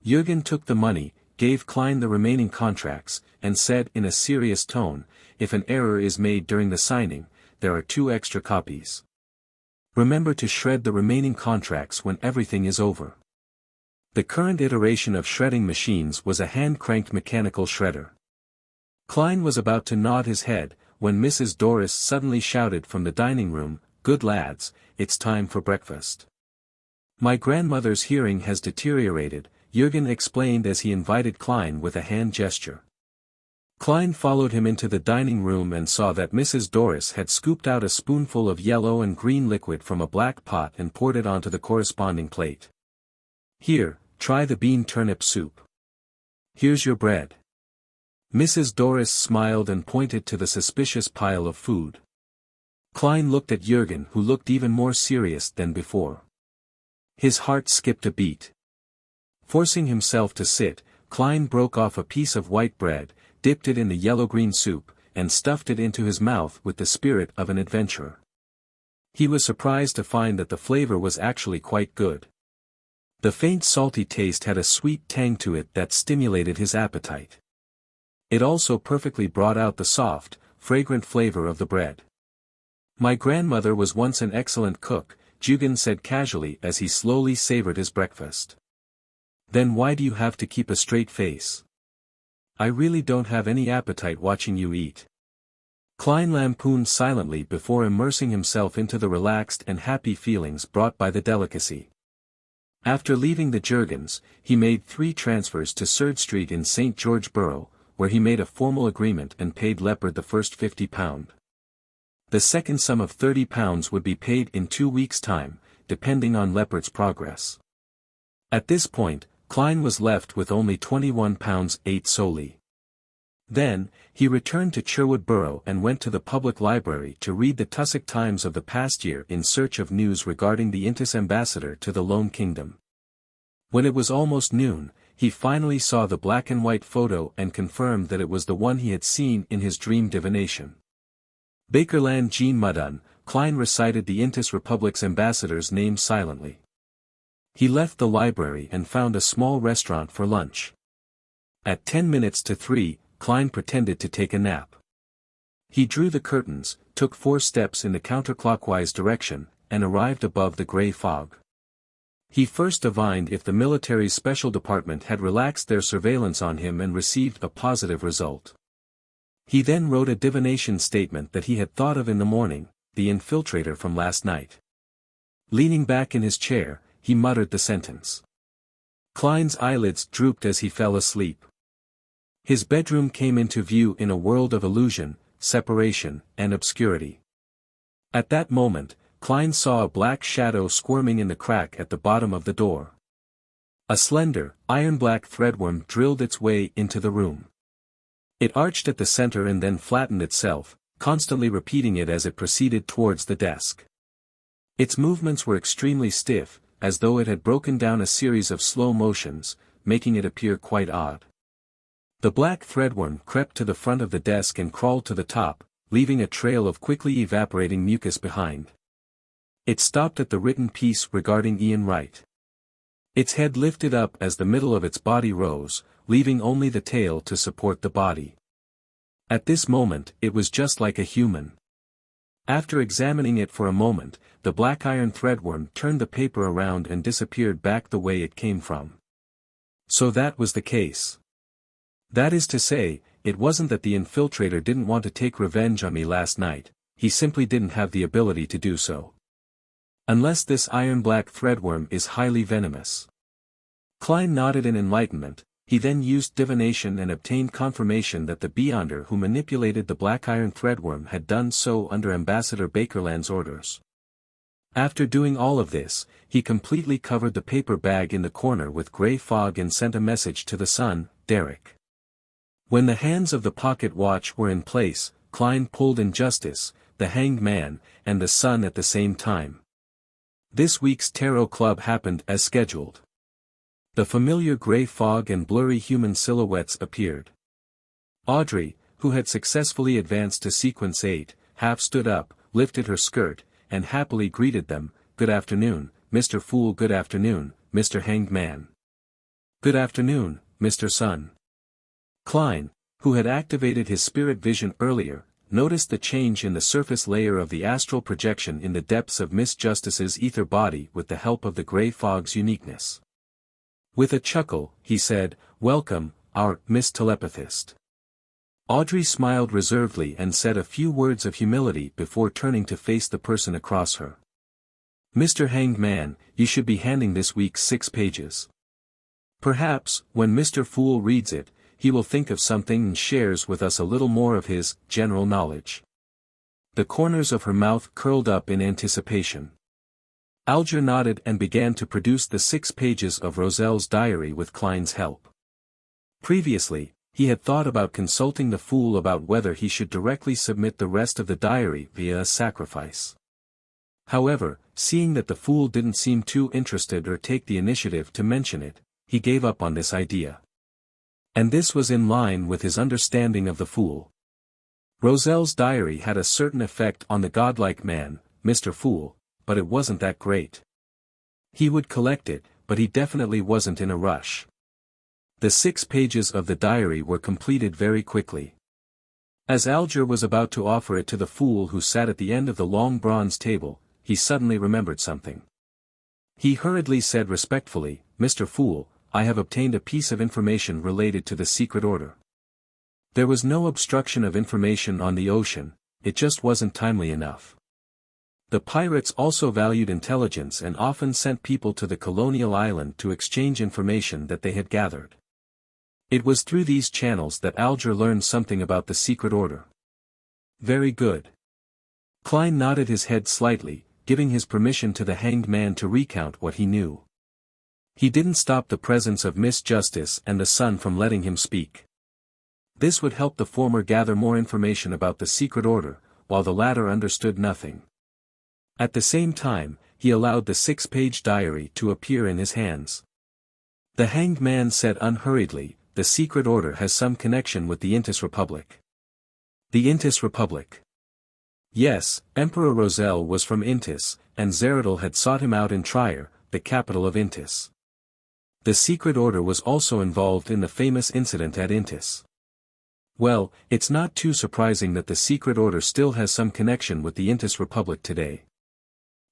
Jürgen took the money, gave Klein the remaining contracts, and said in a serious tone, if an error is made during the signing, there are 2 extra copies. Remember to shred the remaining contracts when everything is over. The current iteration of shredding machines was a hand-cranked mechanical shredder. Klein was about to nod his head, when Mrs. Doris suddenly shouted from the dining room, Good lads, it's time for breakfast. My grandmother's hearing has deteriorated, Jürgen explained as he invited Klein with a hand gesture. Klein followed him into the dining room and saw that Mrs. Doris had scooped out a spoonful of yellow and green liquid from a black pot and poured it onto the corresponding plate. Here, try the bean turnip soup. Here's your bread. Mrs. Doris smiled and pointed to the suspicious pile of food. Klein looked at Jürgen, who looked even more serious than before. His heart skipped a beat. Forcing himself to sit, Klein broke off a piece of white bread, dipped it in the yellow-green soup, and stuffed it into his mouth with the spirit of an adventurer. He was surprised to find that the flavor was actually quite good. The faint salty taste had a sweet tang to it that stimulated his appetite. It also perfectly brought out the soft, fragrant flavor of the bread. My grandmother was once an excellent cook, Jugan said casually as he slowly savored his breakfast. Then why do you have to keep a straight face? I really don't have any appetite watching you eat. Klein lampooned silently before immersing himself into the relaxed and happy feelings brought by the delicacy. After leaving the Jurgens, he made 3 transfers to Surd Street in St. George Borough, where he made a formal agreement and paid Leopard the first £50. The second sum of £30 would be paid in 2 weeks' time, depending on Leopard's progress. At this point, Klein was left with only £21.08 solely. Then, he returned to Sherwood Borough and went to the public library to read the Tussock Times of the past year in search of news regarding the Intis ambassador to the Lone Kingdom. When it was almost noon, he finally saw the black and white photo and confirmed that it was the one he had seen in his dream divination. Bakerland Jean Mudun, Klein recited the Intis Republic's ambassador's name silently. He left the library and found a small restaurant for lunch. At 10 minutes to 3, Klein pretended to take a nap. He drew the curtains, took 4 steps in the counterclockwise direction, and arrived above the grey fog. He first divined if the military's special department had relaxed their surveillance on him and received a positive result. He then wrote a divination statement that he had thought of in the morning, the infiltrator from last night. Leaning back in his chair, he muttered the sentence. Klein's eyelids drooped as he fell asleep. His bedroom came into view in a world of illusion, separation, and obscurity. At that moment, Klein saw a black shadow squirming in the crack at the bottom of the door. A slender, iron-black threadworm drilled its way into the room. It arched at the center and then flattened itself, constantly repeating it as it proceeded towards the desk. Its movements were extremely stiff, as though it had broken down a series of slow motions, making it appear quite odd. The black threadworm crept to the front of the desk and crawled to the top, leaving a trail of quickly evaporating mucus behind. It stopped at the written piece regarding Ian Wright. Its head lifted up as the middle of its body rose, leaving only the tail to support the body. At this moment, it was just like a human. After examining it for a moment, the black iron threadworm turned the paper around and disappeared back the way it came from. So that was the case. That is to say, it wasn't that the infiltrator didn't want to take revenge on me last night, he simply didn't have the ability to do so. Unless this iron-black threadworm is highly venomous. Klein nodded in enlightenment. He then used divination and obtained confirmation that the Beyonder who manipulated the black iron threadworm had done so under Ambassador Bakerland's orders. After doing all of this, he completely covered the paper bag in the corner with grey fog and sent a message to the son, Derek. When the hands of the pocket watch were in place, Klein pulled in Justice, the Hanged Man, and the Sun at the same time. This week's Tarot Club happened as scheduled. The familiar grey fog and blurry human silhouettes appeared. Audrey, who had successfully advanced to sequence 8, half stood up, lifted her skirt, and happily greeted them. "Good afternoon, Mr. Fool. Good afternoon, Mr. Hanged Man. Good afternoon, Mr. Sun." Klein, who had activated his spirit vision earlier, noticed the change in the surface layer of the astral projection in the depths of Miss Justice's ether body with the help of the grey fog's uniqueness. With a chuckle, he said, "Welcome, our Miss Telepathist." Audrey smiled reservedly and said a few words of humility before turning to face the person across her. "Mr. Hanged Man, you should be handing this week's 6 pages. Perhaps, when Mr. Fool reads it, he will think of something and shares with us a little more of his general knowledge." The corners of her mouth curled up in anticipation. Alger nodded and began to produce the 6 pages of Roselle's diary with Klein's help. Previously, he had thought about consulting the Fool about whether he should directly submit the rest of the diary via a sacrifice. However, seeing that the Fool didn't seem too interested or take the initiative to mention it, he gave up on this idea. And this was in line with his understanding of the Fool. Roselle's diary had a certain effect on the godlike man, Mr. Fool, but it wasn't that great. He would collect it, but he definitely wasn't in a rush. The 6 pages of the diary were completed very quickly. As Alger was about to offer it to the Fool who sat at the end of the long bronze table, he suddenly remembered something. He hurriedly said respectfully, "Mr. Fool, I have obtained a piece of information related to the secret order." There was no obstruction of information on the ocean, it just wasn't timely enough. The pirates also valued intelligence and often sent people to the colonial island to exchange information that they had gathered. It was through these channels that Alger learned something about the secret order. Very good. Klein nodded his head slightly, giving his permission to the hanged man to recount what he knew. He didn't stop the presence of Miss Justice and the son from letting him speak. This would help the former gather more information about the secret order, while the latter understood nothing. At the same time, he allowed the 6-page diary to appear in his hands. The hanged man said unhurriedly, "The secret order has some connection with the Intis Republic." The Intis Republic. Yes, Emperor Roselle was from Intis, and Zeradal had sought him out in Trier, the capital of Intis. The secret order was also involved in the famous incident at Intis. Well, it's not too surprising that the secret order still has some connection with the Intis Republic today.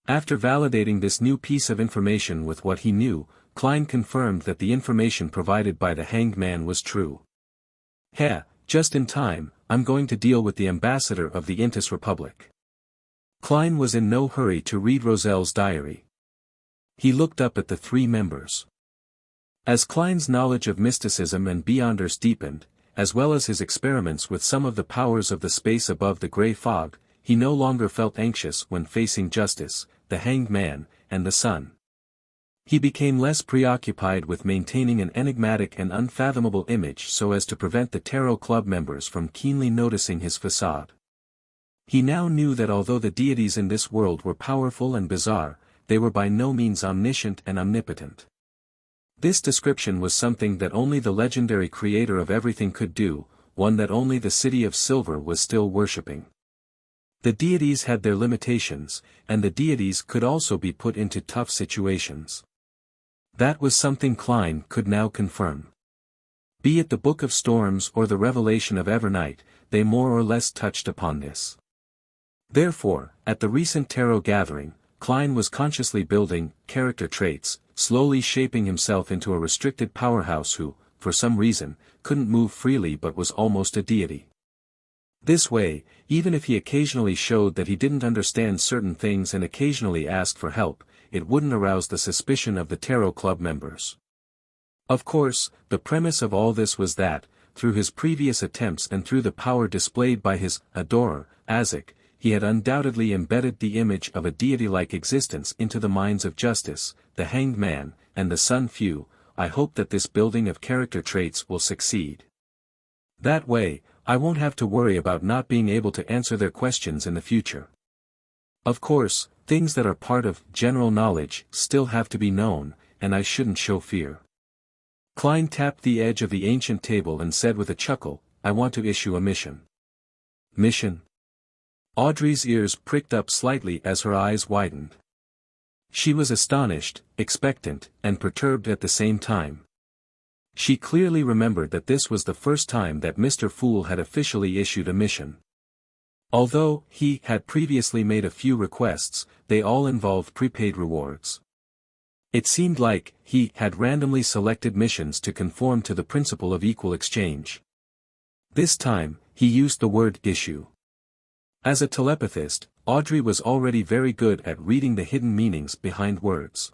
After validating this new piece of information with what he knew, Klein confirmed that the information provided by the hanged man was true. Just in time, I'm going to deal with the ambassador of the Intis Republic. Klein was in no hurry to read Roselle's diary. He looked up at the three members. As Klein's knowledge of mysticism and beyonders deepened, as well as his experiments with some of the powers of the space above the gray fog, he no longer felt anxious when facing Justice, the hanged man, and the sun. He became less preoccupied with maintaining an enigmatic and unfathomable image so as to prevent the Tarot Club members from keenly noticing his facade. He now knew that although the deities in this world were powerful and bizarre, they were by no means omniscient and omnipotent. This description was something that only the legendary creator of everything could do, one that only the City of Silver was still worshipping. The deities had their limitations, and the deities could also be put into tough situations. That was something Klein could now confirm. Be it the Book of Storms or the Revelation of Evernight, they more or less touched upon this. Therefore, at the recent tarot gathering, Klein was consciously building character traits, slowly shaping himself into a restricted powerhouse who, for some reason, couldn't move freely but was almost a deity. This way, even if he occasionally showed that he didn't understand certain things and occasionally asked for help, it wouldn't arouse the suspicion of the Tarot Club members. Of course, the premise of all this was that, through his previous attempts and through the power displayed by his adorer, Azek, he had undoubtedly embedded the image of a deity-like existence into the minds of Justice, the hanged man, and the Sun Few. I hope that this building of character traits will succeed. That way, I won't have to worry about not being able to answer their questions in the future. Of course, things that are part of general knowledge still have to be known, and I shouldn't show fear. Klein tapped the edge of the ancient table and said with a chuckle, "I want to issue a mission." Mission? Audrey's ears pricked up slightly as her eyes widened. She was astonished, expectant, and perturbed at the same time. She clearly remembered that this was the first time that Mr. Fool had officially issued a mission. Although he had previously made a few requests, they all involved prepaid rewards. It seemed like he had randomly selected missions to conform to the principle of equal exchange. This time, he used the word issue. As a telepathist, Audrey was already very good at reading the hidden meanings behind words.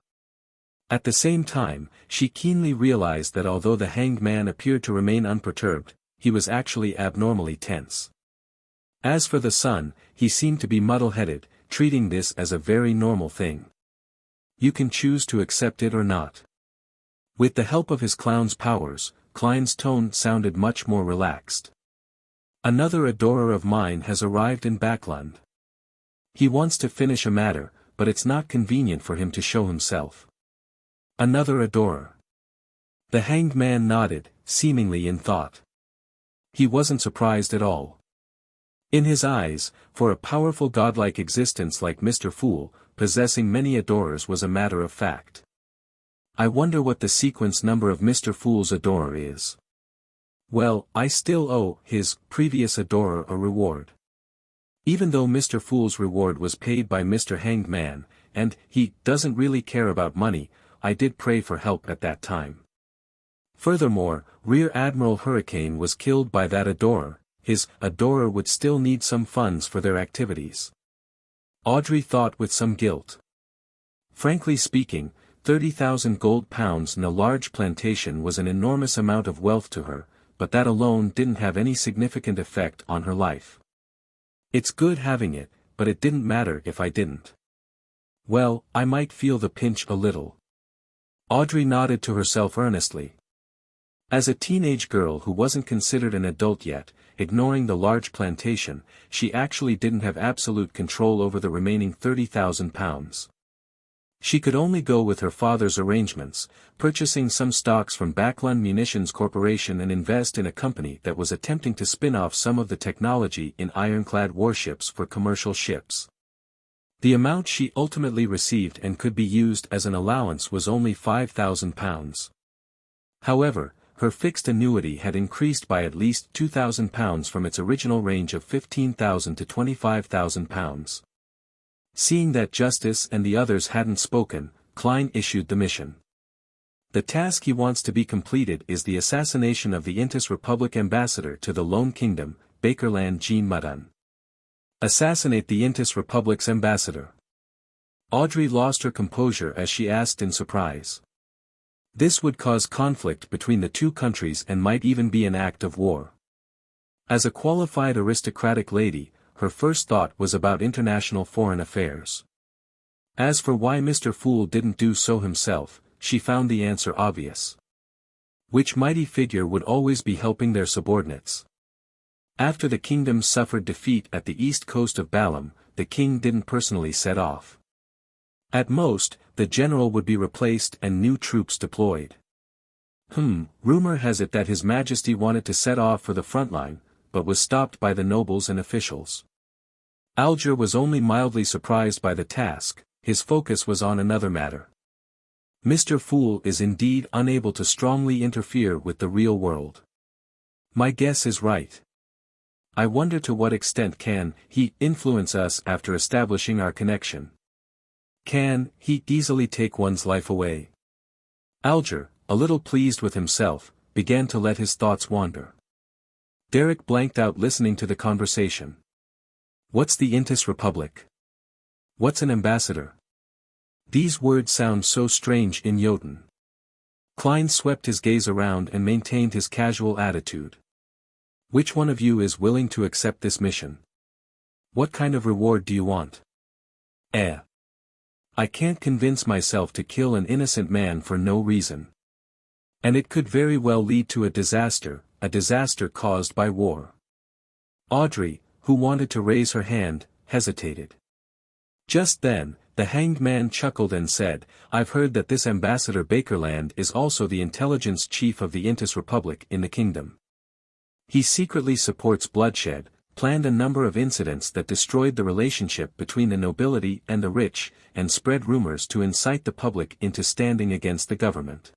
At the same time, she keenly realized that although the hanged man appeared to remain unperturbed, he was actually abnormally tense. As for the sun, he seemed to be muddle-headed, treating this as a very normal thing. You can choose to accept it or not. With the help of his clown's powers, Klein's tone sounded much more relaxed. Another adorer of mine has arrived in Backland. He wants to finish a matter, but it's not convenient for him to show himself. Another adorer. The hanged man nodded, seemingly in thought. He wasn't surprised at all. In his eyes, for a powerful godlike existence like Mr. Fool, possessing many adorers was a matter of fact. I wonder what the sequence number of Mr. Fool's adorer is. Well, I still owe his previous adorer a reward. Even though Mr. Fool's reward was paid by Mr. Hanged Man, and he doesn't really care about money, I did pray for help at that time. Furthermore, Rear Admiral Hurricane was killed by that adorer. His adorer would still need some funds for their activities. Audrey thought with some guilt. Frankly speaking, 30,000 gold pounds in a large plantation was an enormous amount of wealth to her, but that alone didn't have any significant effect on her life. It's good having it, but it didn't matter if I didn't. Well, I might feel the pinch a little. Audrey nodded to herself earnestly. As a teenage girl who wasn't considered an adult yet, ignoring the large plantation, she actually didn't have absolute control over the remaining 30,000 pounds. She could only go with her father's arrangements, purchasing some stocks from Backlund Munitions Corporation and invest in a company that was attempting to spin off some of the technology in ironclad warships for commercial ships. The amount she ultimately received and could be used as an allowance was only 5,000 pounds. However, her fixed annuity had increased by at least 2,000 pounds from its original range of 15,000 to 25,000 pounds. Seeing that Justice and the others hadn't spoken, Klein issued the mission. The task he wants to be completed is the assassination of the Intis Republic ambassador to the Lone Kingdom, Bakerland Jean Mudun. Assassinate the Intis Republic's ambassador. Audrey lost her composure as she asked in surprise. This would cause conflict between the two countries and might even be an act of war. As a qualified aristocratic lady, her first thought was about international foreign affairs. As for why Mr. Fool didn't do so himself, she found the answer obvious. Which mighty figure would always be helping their subordinates? After the kingdom suffered defeat at the east coast of Balam, the king didn't personally set off. At most, the general would be replaced and new troops deployed. Rumor has it that His Majesty wanted to set off for the front line, but was stopped by the nobles and officials. Alger was only mildly surprised by the task, his focus was on another matter. Mr. Fool is indeed unable to strongly interfere with the real world. My guess is right. I wonder to what extent can he influence us after establishing our connection. Can he easily take one's life away? Alger, a little pleased with himself, began to let his thoughts wander. Derek blanked out listening to the conversation. What's the Intis Republic? What's an ambassador? These words sound so strange in Jotun. Klein swept his gaze around and maintained his casual attitude. Which one of you is willing to accept this mission? What kind of reward do you want? I can't convince myself to kill an innocent man for no reason. And it could very well lead to a disaster caused by war. Audrey, who wanted to raise her hand, hesitated. Just then, the Hanged Man chuckled and said, I've heard that this Ambassador Bakerland is also the intelligence chief of the Intis Republic in the kingdom. He secretly supports bloodshed, planned a number of incidents that destroyed the relationship between the nobility and the rich, and spread rumors to incite the public into standing against the government.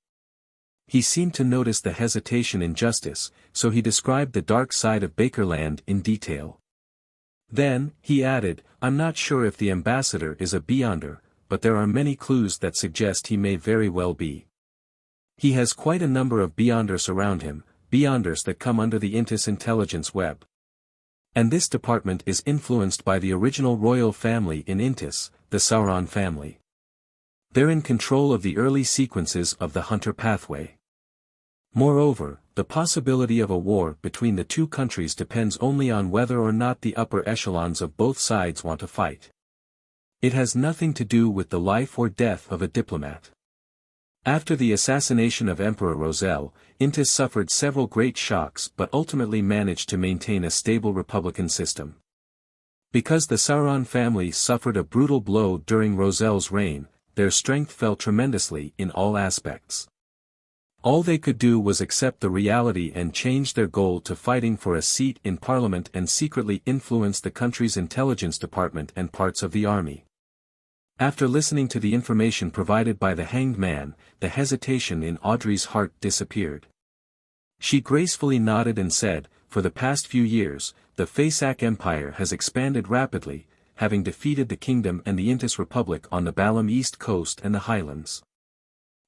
He seemed to notice the hesitation in Justice, so he described the dark side of Bakerland in detail. Then, he added, I'm not sure if the ambassador is a Beyonder, but there are many clues that suggest he may very well be. He has quite a number of Beyonders around him, Beyonders that come under the Intis intelligence web. And this department is influenced by the original royal family in Intis, the Sauron family. They're in control of the early sequences of the Hunter pathway. Moreover, the possibility of a war between the two countries depends only on whether or not the upper echelons of both sides want to fight. It has nothing to do with the life or death of a diplomat. After the assassination of Emperor Roselle, Intis suffered several great shocks but ultimately managed to maintain a stable republican system. Because the Sauron family suffered a brutal blow during Roselle's reign, their strength fell tremendously in all aspects. All they could do was accept the reality and change their goal to fighting for a seat in parliament and secretly influence the country's intelligence department and parts of the army. After listening to the information provided by the Hanged Man, the hesitation in Audrey's heart disappeared. She gracefully nodded and said, for the past few years, the Faesak Empire has expanded rapidly, having defeated the kingdom and the Intis Republic on the Balam East Coast and the Highlands.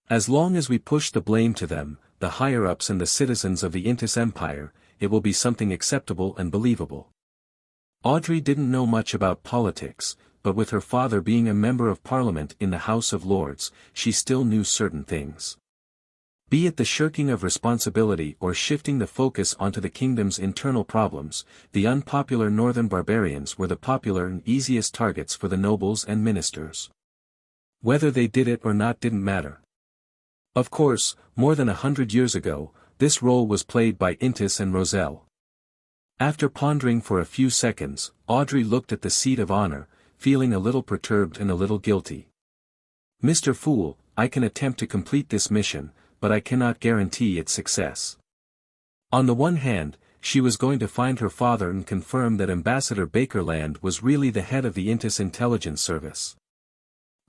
As long as we push the blame to them, the higher-ups and the citizens of the Intis Empire, it will be something acceptable and believable. Audrey didn't know much about politics, but with her father being a member of Parliament in the House of Lords, she still knew certain things. Be it the shirking of responsibility or shifting the focus onto the kingdom's internal problems, the unpopular northern barbarians were the popular and easiest targets for the nobles and ministers. Whether they did it or not didn't matter. Of course, more than 100 years ago, this role was played by Intis and Roselle. After pondering for a few seconds, Audrey looked at the seat of honor, feeling a little perturbed and a little guilty. "Mr. Fool, I can attempt to complete this mission, but I cannot guarantee its success." On the one hand, she was going to find her father and confirm that Ambassador Bakerland was really the head of the Intis intelligence service.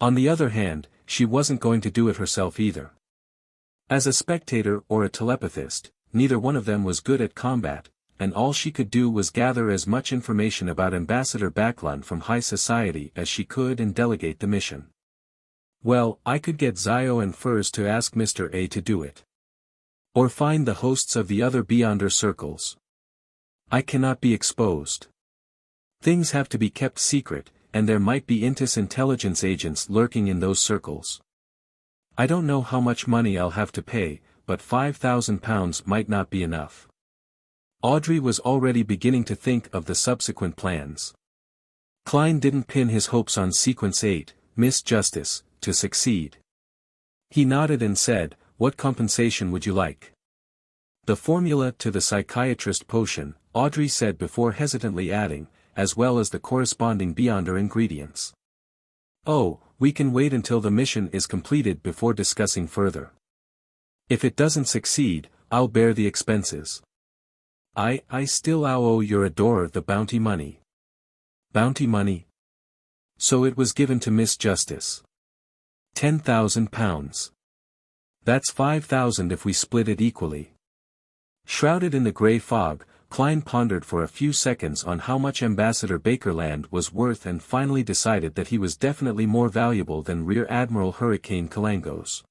On the other hand, she wasn't going to do it herself either. As a spectator or a telepathist, neither one of them was good at combat, and all she could do was gather as much information about Ambassador Backlund from high society as she could and delegate the mission. Well, I could get Zio and Furs to ask Mr. A to do it. Or find the hosts of the other Beyonder circles. I cannot be exposed. Things have to be kept secret, and there might be Intis intelligence agents lurking in those circles. I don't know how much money I'll have to pay, but £5,000 might not be enough. Audrey was already beginning to think of the subsequent plans. Klein didn't pin his hopes on Sequence 8, Miss Justice, to succeed. He nodded and said, "What compensation would you like?" "The formula to the psychiatrist potion," Audrey said before hesitantly adding, "as well as the corresponding Beyonder ingredients." "Oh, we can wait until the mission is completed before discussing further. If it doesn't succeed, I'll bear the expenses. I still owe your adorer the bounty money." "Bounty money?" "So it was given to Miss Justice. £10,000. That's 5,000 if we split it equally." Shrouded in the grey fog, Klein pondered for a few seconds on how much Ambassador Bakerland was worth and finally decided that he was definitely more valuable than Rear Admiral Hurricane Kalangos.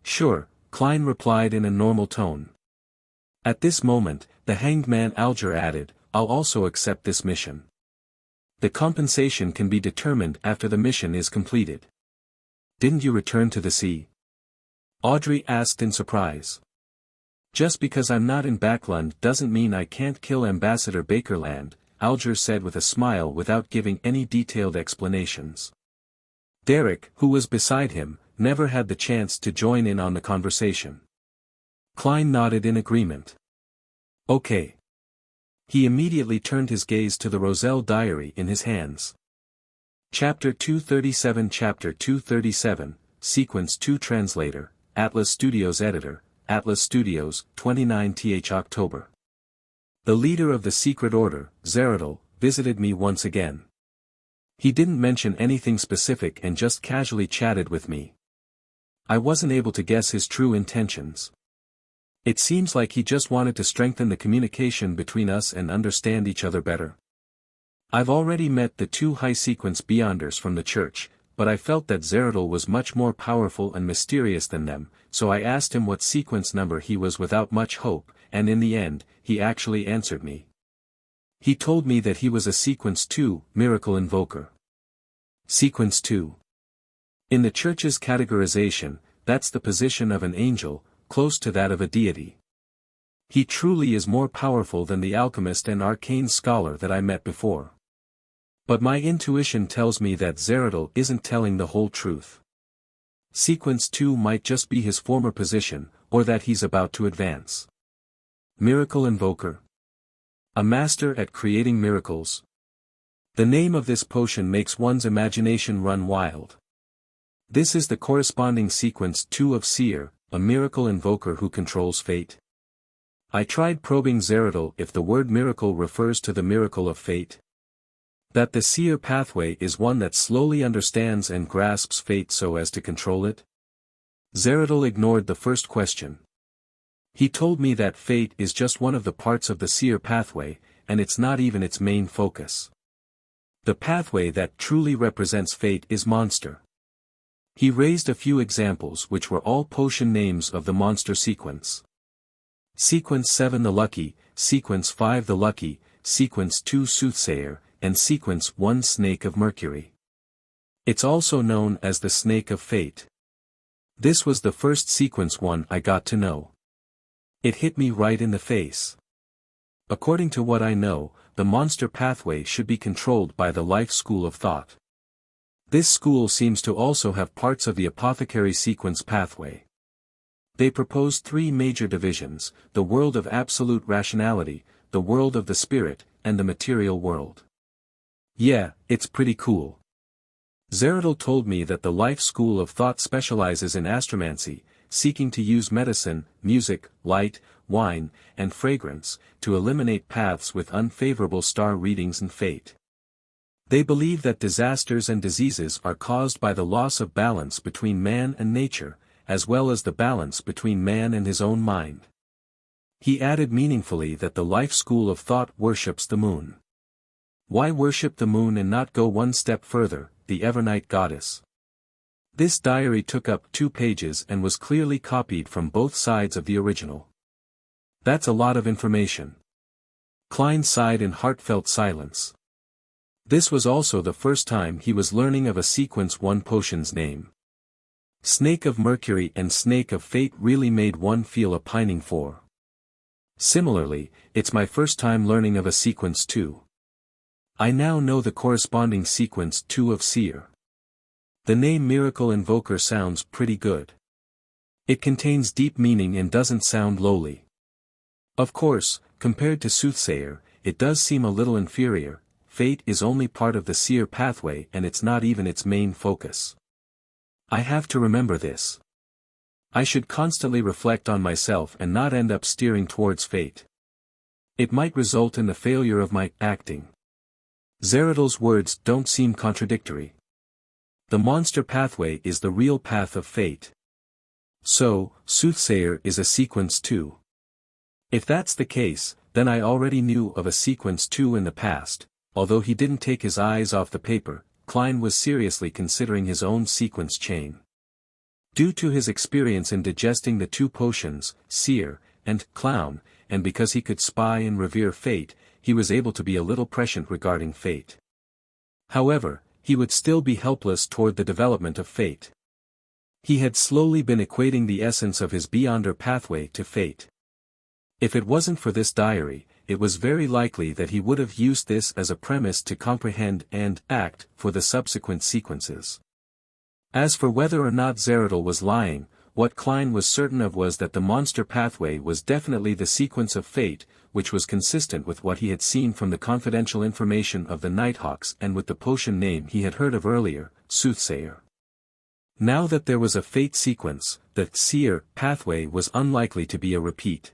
"Sure," Klein replied in a normal tone. At this moment, the hanged man Alger added, "I'll also accept this mission. The compensation can be determined after the mission is completed." "Didn't you return to the sea?" Audrey asked in surprise. "Just because I'm not in Backlund doesn't mean I can't kill Ambassador Bakerland," Alger said with a smile without giving any detailed explanations. Derek, who was beside him, never had the chance to join in on the conversation. Klein nodded in agreement. "Okay." He immediately turned his gaze to the Roselle diary in his hands. Chapter 237 Chapter 237, Sequence 2 Translator, Atlas Studios Editor, Atlas Studios, 29th October. The leader of the secret order, Zeradol, visited me once again. He didn't mention anything specific and just casually chatted with me. I wasn't able to guess his true intentions. It seems like he just wanted to strengthen the communication between us and understand each other better. I've already met the two high-sequence Beyonders from the church, but I felt that Zeradol was much more powerful and mysterious than them, so I asked him what sequence number he was without much hope, and in the end, he actually answered me. He told me that he was a Sequence 2, Miracle Invoker. Sequence 2. In the church's categorization, that's the position of an angel, close to that of a deity. He truly is more powerful than the alchemist and arcane scholar that I met before. But my intuition tells me that Zeradol isn't telling the whole truth. Sequence 2 might just be his former position, or that he's about to advance. Miracle Invoker. A master at creating miracles. The name of this potion makes one's imagination run wild. This is the corresponding Sequence 2 of Seer, a miracle invoker who controls fate. I tried probing Zeradol if the word miracle refers to the miracle of fate. That the seer pathway is one that slowly understands and grasps fate so as to control it? Zeradol ignored the first question. He told me that fate is just one of the parts of the seer pathway, and it's not even its main focus. The pathway that truly represents fate is monster. He raised a few examples which were all potion names of the monster sequence. Sequence 7 the Lucky, Sequence 5 the Lucky, Sequence 2 Soothsayer, and Sequence 1 Snake of Mercury. It's also known as the Snake of Fate. This was the first Sequence 1 I got to know. It hit me right in the face. According to what I know, the monster pathway should be controlled by the life school of thought. This school seems to also have parts of the apothecary sequence pathway. They proposed 3 major divisions: the world of absolute rationality, the world of the spirit, and the material world. Yeah, it's pretty cool. Zeradol told me that the life school of thought specializes in astromancy, seeking to use medicine, music, light, wine, and fragrance, to eliminate paths with unfavorable star readings and fate. They believe that disasters and diseases are caused by the loss of balance between man and nature, as well as the balance between man and his own mind. He added meaningfully that the life school of thought worships the moon. Why worship the moon and not go one step further, the Evernight goddess? This diary took up 2 pages and was clearly copied from both sides of the original. That's a lot of information. Klein sighed in heartfelt silence. This was also the first time he was learning of a Sequence 1 potion's name. Snake of Mercury and Snake of Fate really made one feel a pining for. Similarly, it's my first time learning of a Sequence 2. I now know the corresponding Sequence 2 of Seer. The name Miracle Invoker sounds pretty good. It contains deep meaning and doesn't sound lowly. Of course, compared to Soothsayer, it does seem a little inferior. Fate is only part of the seer pathway and it's not even its main focus. I have to remember this. I should constantly reflect on myself and not end up steering towards fate. It might result in the failure of my acting. Zeradol's words don't seem contradictory. The monster pathway is the real path of fate. So, Soothsayer is a Sequence 2. If that's the case, then I already knew of a Sequence 2 in the past. Although he didn't take his eyes off the paper, Klein was seriously considering his own sequence chain. Due to his experience in digesting the 2 potions, Seer, and Clown, and because he could spy and revere fate, he was able to be a little prescient regarding fate. However, he would still be helpless toward the development of fate. He had slowly been equating the essence of his Beyonder pathway to fate. If it wasn't for this diary, it was very likely that he would have used this as a premise to comprehend and act for the subsequent sequences. As for whether or not Zeradol was lying, what Klein was certain of was that the monster pathway was definitely the sequence of fate, which was consistent with what he had seen from the confidential information of the Nighthawks and with the potion name he had heard of earlier, Soothsayer. Now that there was a fate sequence, the seer pathway was unlikely to be a repeat.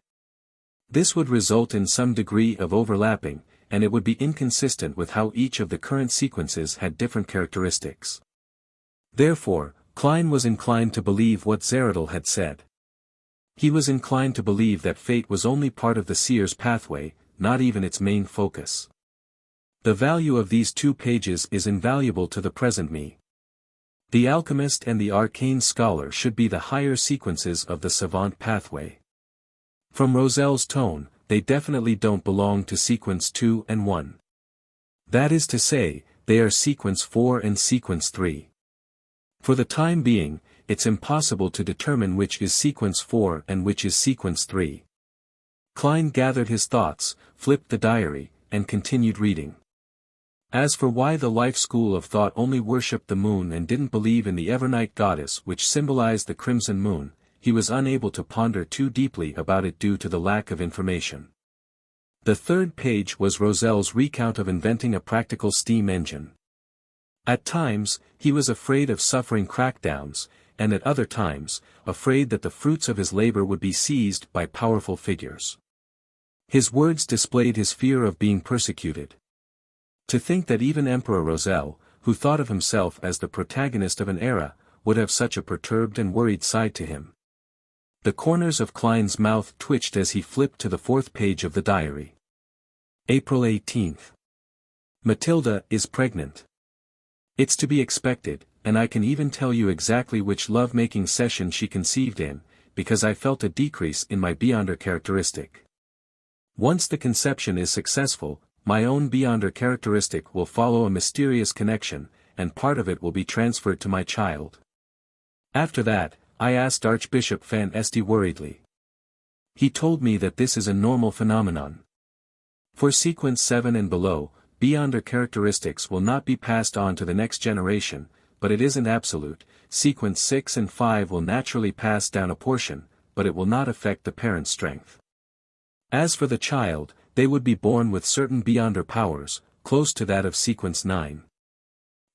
This would result in some degree of overlapping, and it would be inconsistent with how each of the current sequences had different characteristics. Therefore, Klein was inclined to believe what Zeradol had said. He was inclined to believe that fate was only part of the seer's pathway, not even its main focus. The value of these 2 pages is invaluable to the present me. The alchemist and the arcane scholar should be the higher sequences of the savant pathway. From Roselle's tone, they definitely don't belong to Sequence 2 and 1. That is to say, they are Sequence 4 and Sequence 3. For the time being, it's impossible to determine which is Sequence 4 and which is Sequence 3. Klein gathered his thoughts, flipped the diary, and continued reading. As for why the life school of thought only worshipped the moon and didn't believe in the Evernight goddess which symbolized the crimson moon, he was unable to ponder too deeply about it due to the lack of information. The 3rd page was Roselle's recount of inventing a practical steam engine. At times, he was afraid of suffering crackdowns, and at other times, afraid that the fruits of his labor would be seized by powerful figures. His words displayed his fear of being persecuted. To think that even Emperor Roselle, who thought of himself as the protagonist of an era, would have such a perturbed and worried side to him. The corners of Klein's mouth twitched as he flipped to the 4th page of the diary. April 18th. Matilda is pregnant. It's to be expected, and I can even tell you exactly which love-making session she conceived in, because I felt a decrease in my Beyonder characteristic. Once the conception is successful, my own Beyonder characteristic will follow a mysterious connection, and part of it will be transferred to my child. After that, I asked Archbishop Van Este worriedly. He told me that this is a normal phenomenon. For sequence 7 and below, Beyonder characteristics will not be passed on to the next generation, but it isn't absolute. Sequence 6 and 5 will naturally pass down a portion, but it will not affect the parent's strength. As for the child, they would be born with certain Beyonder powers, close to that of sequence 9.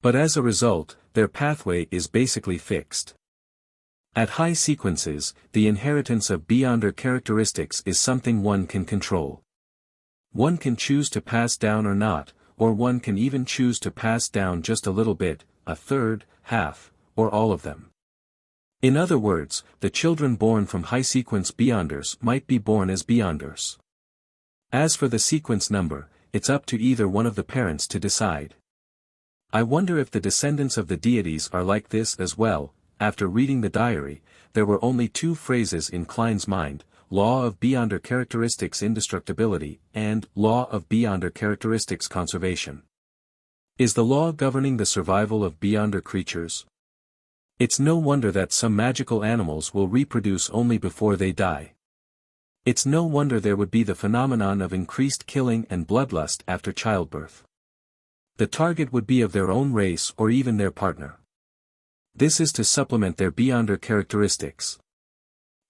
But as a result, their pathway is basically fixed. At high sequences, the inheritance of Beyonder characteristics is something one can control. One can choose to pass down or not, or one can even choose to pass down just a little bit, a third, half, or all of them. In other words, the children born from high-sequence Beyonders might be born as Beyonders. As for the sequence number, it's up to either one of the parents to decide. I wonder if the descendants of the deities are like this as well. After reading the diary, there were only 2 phrases in Klein's mind: Law of Beyonder Characteristics Indestructibility, and Law of Beyonder Characteristics Conservation. Is the law governing the survival of Beyonder creatures? It's no wonder that some magical animals will reproduce only before they die. It's no wonder there would be the phenomenon of increased killing and bloodlust after childbirth. The target would be of their own race or even their partner. This is to supplement their Beyonder characteristics.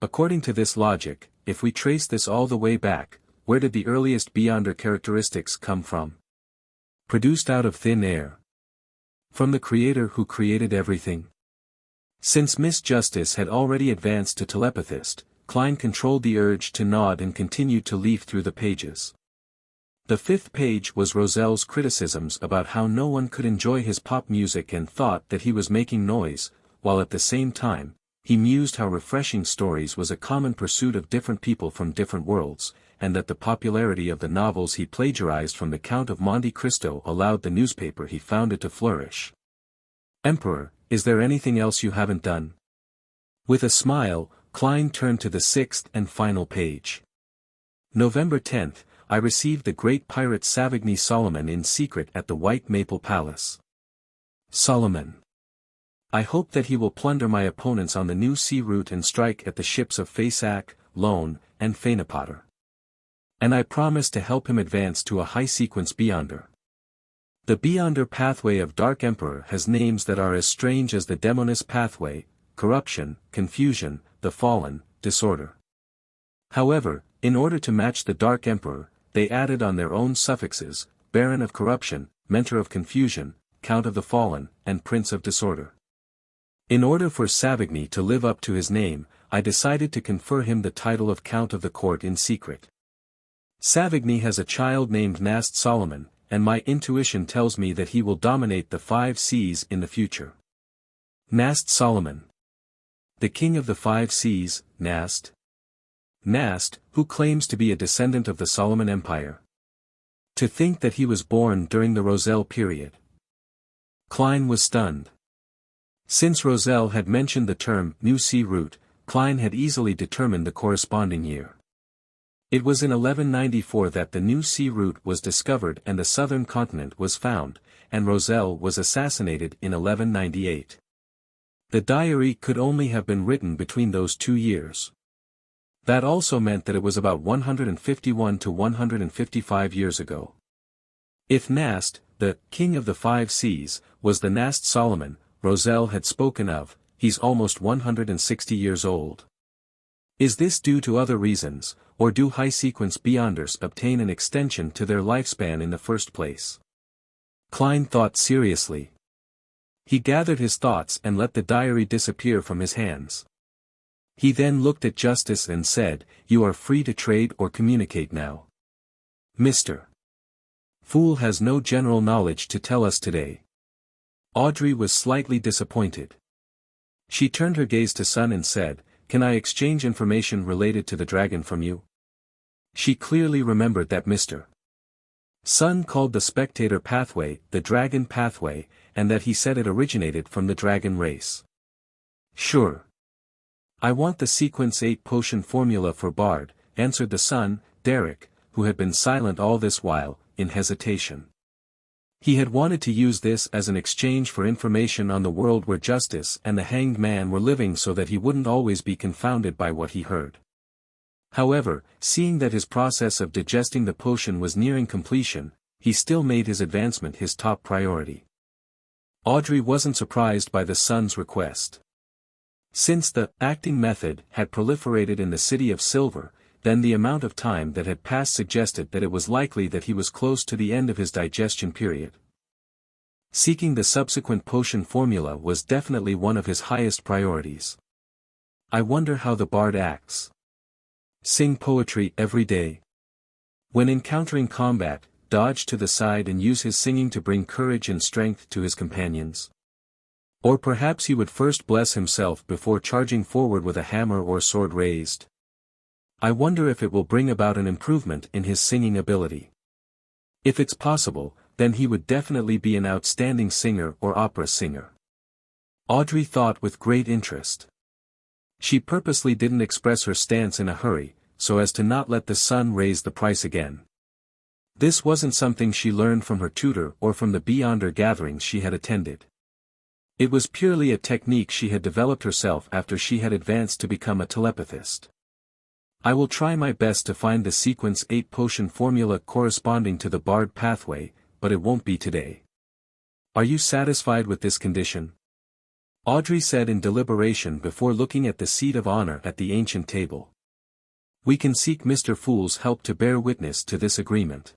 According to this logic, if we trace this all the way back, where did the earliest Beyonder characteristics come from? Produced out of thin air. From the Creator who created everything? Since Miss Justice had already advanced to telepathist, Klein controlled the urge to nod and continued to leaf through the pages. The 5th page was Roselle's criticisms about how no one could enjoy his pop music and thought that he was making noise, while at the same time, he mused how refreshing stories was a common pursuit of different people from different worlds, and that the popularity of the novels he plagiarized from the Count of Monte Cristo allowed the newspaper he founded to flourish. Emperor, is there anything else you haven't done? With a smile, Klein turned to the 6th and final page. November 10th, I received the great pirate Savigny Solomon in secret at the White Maple Palace. Solomon. I hope that he will plunder my opponents on the new sea route and strike at the ships of Faisac, Lone, and Fainapotter. And I promise to help him advance to a high-sequence Beyonder. The Beyonder pathway of Dark Emperor has names that are as strange as the Demoness pathway: corruption, confusion, the fallen, disorder. However, in order to match the Dark Emperor, they added on their own suffixes: Baron of Corruption, Mentor of Confusion, Count of the Fallen, and Prince of Disorder. In order for Savigny to live up to his name, I decided to confer him the title of Count of the Court in secret. Savigny has a child named Nast Solomon, and my intuition tells me that he will dominate the 5 seas in the future. Nast Solomon. The King of the 5 Seas, Nast. Nast, who claims to be a descendant of the Solomon Empire. To think that he was born during the Roselle period. Klein was stunned. Since Roselle had mentioned the term New Sea Route, Klein had easily determined the corresponding year. It was in 1194 that the New Sea Route was discovered and the southern continent was found, and Roselle was assassinated in 1198. The diary could only have been written between those 2 years. That also meant that it was about 151 to 155 years ago. If Nast, the King of the 5 Seas, was the Nast Solomon Roselle had spoken of, he's almost 160 years old. Is this due to other reasons, or do high-sequence Beyonders obtain an extension to their lifespan in the first place? Klein thought seriously. He gathered his thoughts and let the diary disappear from his hands. He then looked at Justice and said, "You are free to trade or communicate now. Mr. Fool has no general knowledge to tell us today." Audrey was slightly disappointed. She turned her gaze to Sun and said, can I exchange information related to the dragon from you? She clearly remembered that Mr. Sun called the spectator pathway the dragon pathway, and that he said it originated from the dragon race. Sure. I want the sequence 8 potion formula for Bard, answered the son, Derek, who had been silent all this while, in hesitation. He had wanted to use this as an exchange for information on the world where Justice and the Hanged Man were living so that he wouldn't always be confounded by what he heard. However, seeing that his process of digesting the potion was nearing completion, he still made his advancement his top priority. Audrey wasn't surprised by the son's request. Since the acting method had proliferated in the City of Silver, then the amount of time that had passed suggested that it was likely that he was close to the end of his digestion period. Seeking the subsequent potion formula was definitely one of his highest priorities. I wonder how the bard acts. Sing poetry every day. When encountering combat, dodge to the side and use his singing to bring courage and strength to his companions. Or perhaps he would first bless himself before charging forward with a hammer or sword raised. I wonder if it will bring about an improvement in his singing ability. If it's possible, then he would definitely be an outstanding singer or opera singer. Audrey thought with great interest. She purposely didn't express her stance in a hurry, so as to not let the son raise the price again. This wasn't something she learned from her tutor or from the Beyonder gatherings she had attended. It was purely a technique she had developed herself after she had advanced to become a telepathist. I will try my best to find the sequence 8 potion formula corresponding to the Bard pathway, but it won't be today. Are you satisfied with this condition? Audrey said in deliberation before looking at the seat of honor at the ancient table. We can seek Mr. Fool's help to bear witness to this agreement.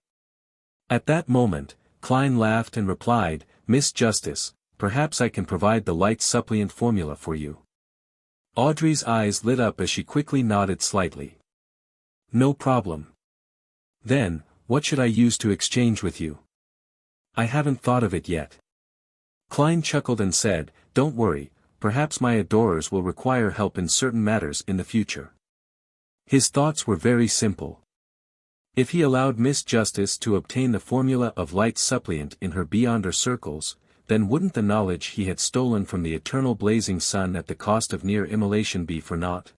At that moment, Klein laughed and replied, Miss Justice, perhaps I can provide the light suppliant formula for you. Audrey's eyes lit up as she quickly nodded slightly. No problem. Then, what should I use to exchange with you? I haven't thought of it yet. Klein chuckled and said, Don't worry, perhaps my adorers will require help in certain matters in the future. His thoughts were very simple. If he allowed Miss Justice to obtain the formula of light suppliant in her Beyonder circles, then wouldn't the knowledge he had stolen from the eternal blazing sun at the cost of near immolation be for naught?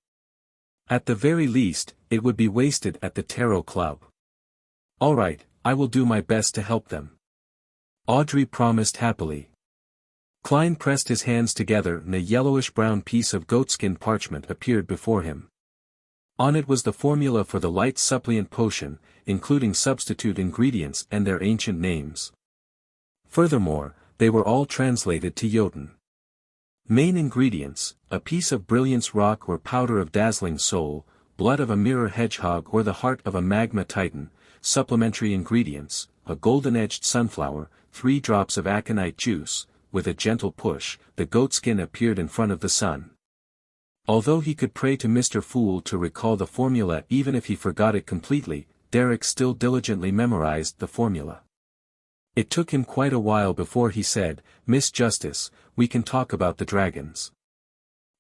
At the very least, it would be wasted at the Tarot Club. All right, I will do my best to help them. Audrey promised happily. Klein pressed his hands together and a yellowish-brown piece of goatskin parchment appeared before him. On it was the formula for the light suppliant potion, including substitute ingredients and their ancient names. Furthermore, they were all translated to Jotun. Main ingredients: a piece of brilliance rock or powder of dazzling soul, blood of a mirror hedgehog or the heart of a magma titan. Supplementary ingredients: a golden-edged sunflower, 3 drops of aconite juice. With a gentle push, the goatskin appeared in front of the sun. Although he could pray to Mr. Fool to recall the formula even if he forgot it completely, Derek still diligently memorized the formula. It took him quite a while before he said, Miss Justice, we can talk about the dragons.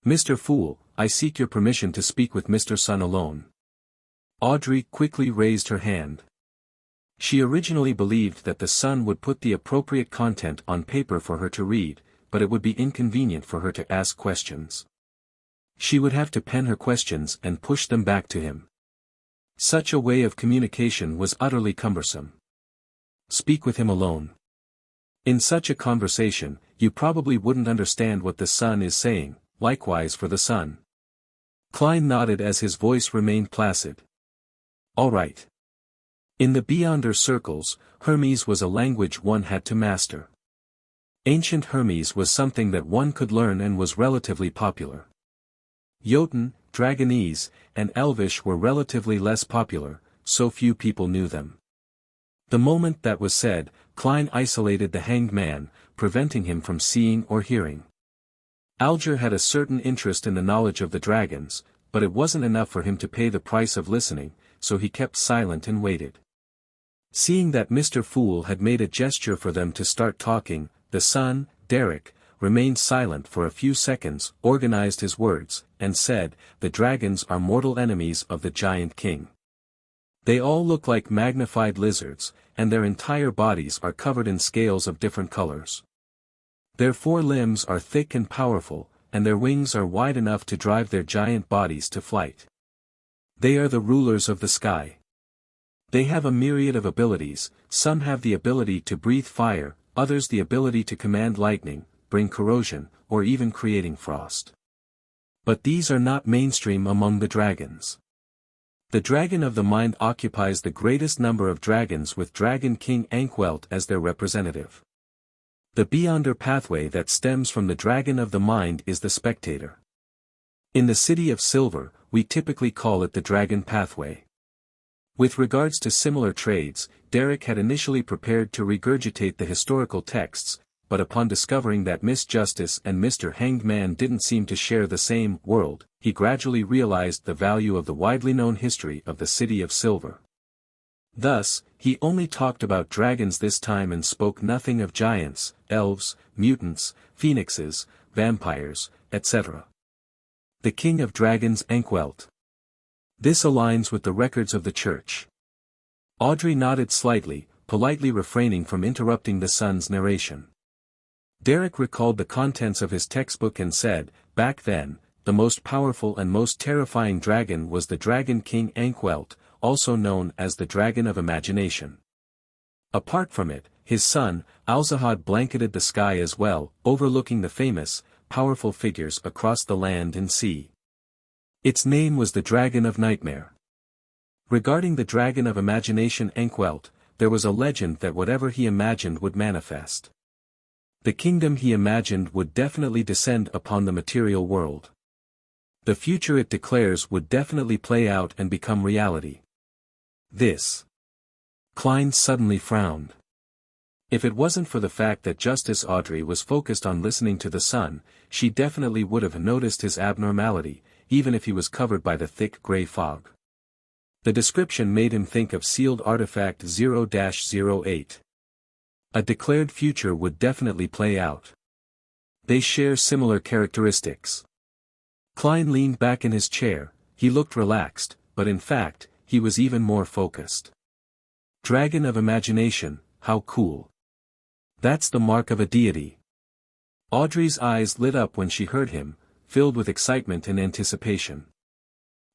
Mr. Fool, I seek your permission to speak with Mr. Sun alone. Audrey quickly raised her hand. She originally believed that the Sun would put the appropriate content on paper for her to read, but it would be inconvenient for her to ask questions. She would have to pen her questions and push them back to him. Such a way of communication was utterly cumbersome. Speak with him alone. In such a conversation, you probably wouldn't understand what the Sun is saying, likewise for the Sun. Klein nodded as his voice remained placid. All right. In the Beyonder circles, Hermes was a language one had to master. Ancient Hermes was something that one could learn and was relatively popular. Jotun, Dragonese, and Elvish were relatively less popular, so few people knew them. The moment that was said, Klein isolated the Hanged Man, preventing him from seeing or hearing. Alger had a certain interest in the knowledge of the dragons, but it wasn't enough for him to pay the price of listening, so he kept silent and waited. Seeing that Mr. Fool had made a gesture for them to start talking, the Sun, Derek, remained silent for a few seconds, organized his words, and said, "The dragons are mortal enemies of the giant king. They all look like magnified lizards, and their entire bodies are covered in scales of different colors. Their 4 limbs are thick and powerful, and their wings are wide enough to drive their giant bodies to flight. They are the rulers of the sky. They have a myriad of abilities, some have the ability to breathe fire, others the ability to command lightning, bring corrosion, or even creating frost. But these are not mainstream among the dragons. The dragon of the mind occupies the greatest number of dragons with Dragon King Ankwelt as their representative. The Beyonder pathway that stems from the dragon of the mind is the spectator. In the City of Silver, we typically call it the dragon pathway. With regards to similar trades, Derek had initially prepared to regurgitate the historical texts, but upon discovering that Miss Justice and Mr. Hanged Man didn't seem to share the same world, he gradually realized the value of the widely known history of the City of Silver. Thus, he only talked about dragons this time and spoke nothing of giants, elves, mutants, phoenixes, vampires, etc. The King of Dragons Ankwelt. This aligns with the records of the church. Audrey nodded slightly, politely refraining from interrupting the son's narration. Derek recalled the contents of his textbook and said, "Back then, the most powerful and most terrifying dragon was the Dragon King Ankwelt, also known as the Dragon of Imagination. Apart from it, his son, Alzahad blanketed the sky as well, overlooking the famous, powerful figures across the land and sea. Its name was the Dragon of Nightmare. Regarding the Dragon of Imagination Ankwelt, there was a legend that whatever he imagined would manifest. The kingdom he imagined would definitely descend upon the material world. The future it declares would definitely play out and become reality." This. Klein suddenly frowned. If it wasn't for the fact that Justice Audrey was focused on listening to the son, she definitely would have noticed his abnormality, even if he was covered by the thick gray fog. The description made him think of sealed artifact 0-08. A declared future would definitely play out. They share similar characteristics. Klein leaned back in his chair, he looked relaxed, but in fact, he was even more focused. Dragon of Imagination, how cool. That's the mark of a deity. Audrey's eyes lit up when she heard him, filled with excitement and anticipation.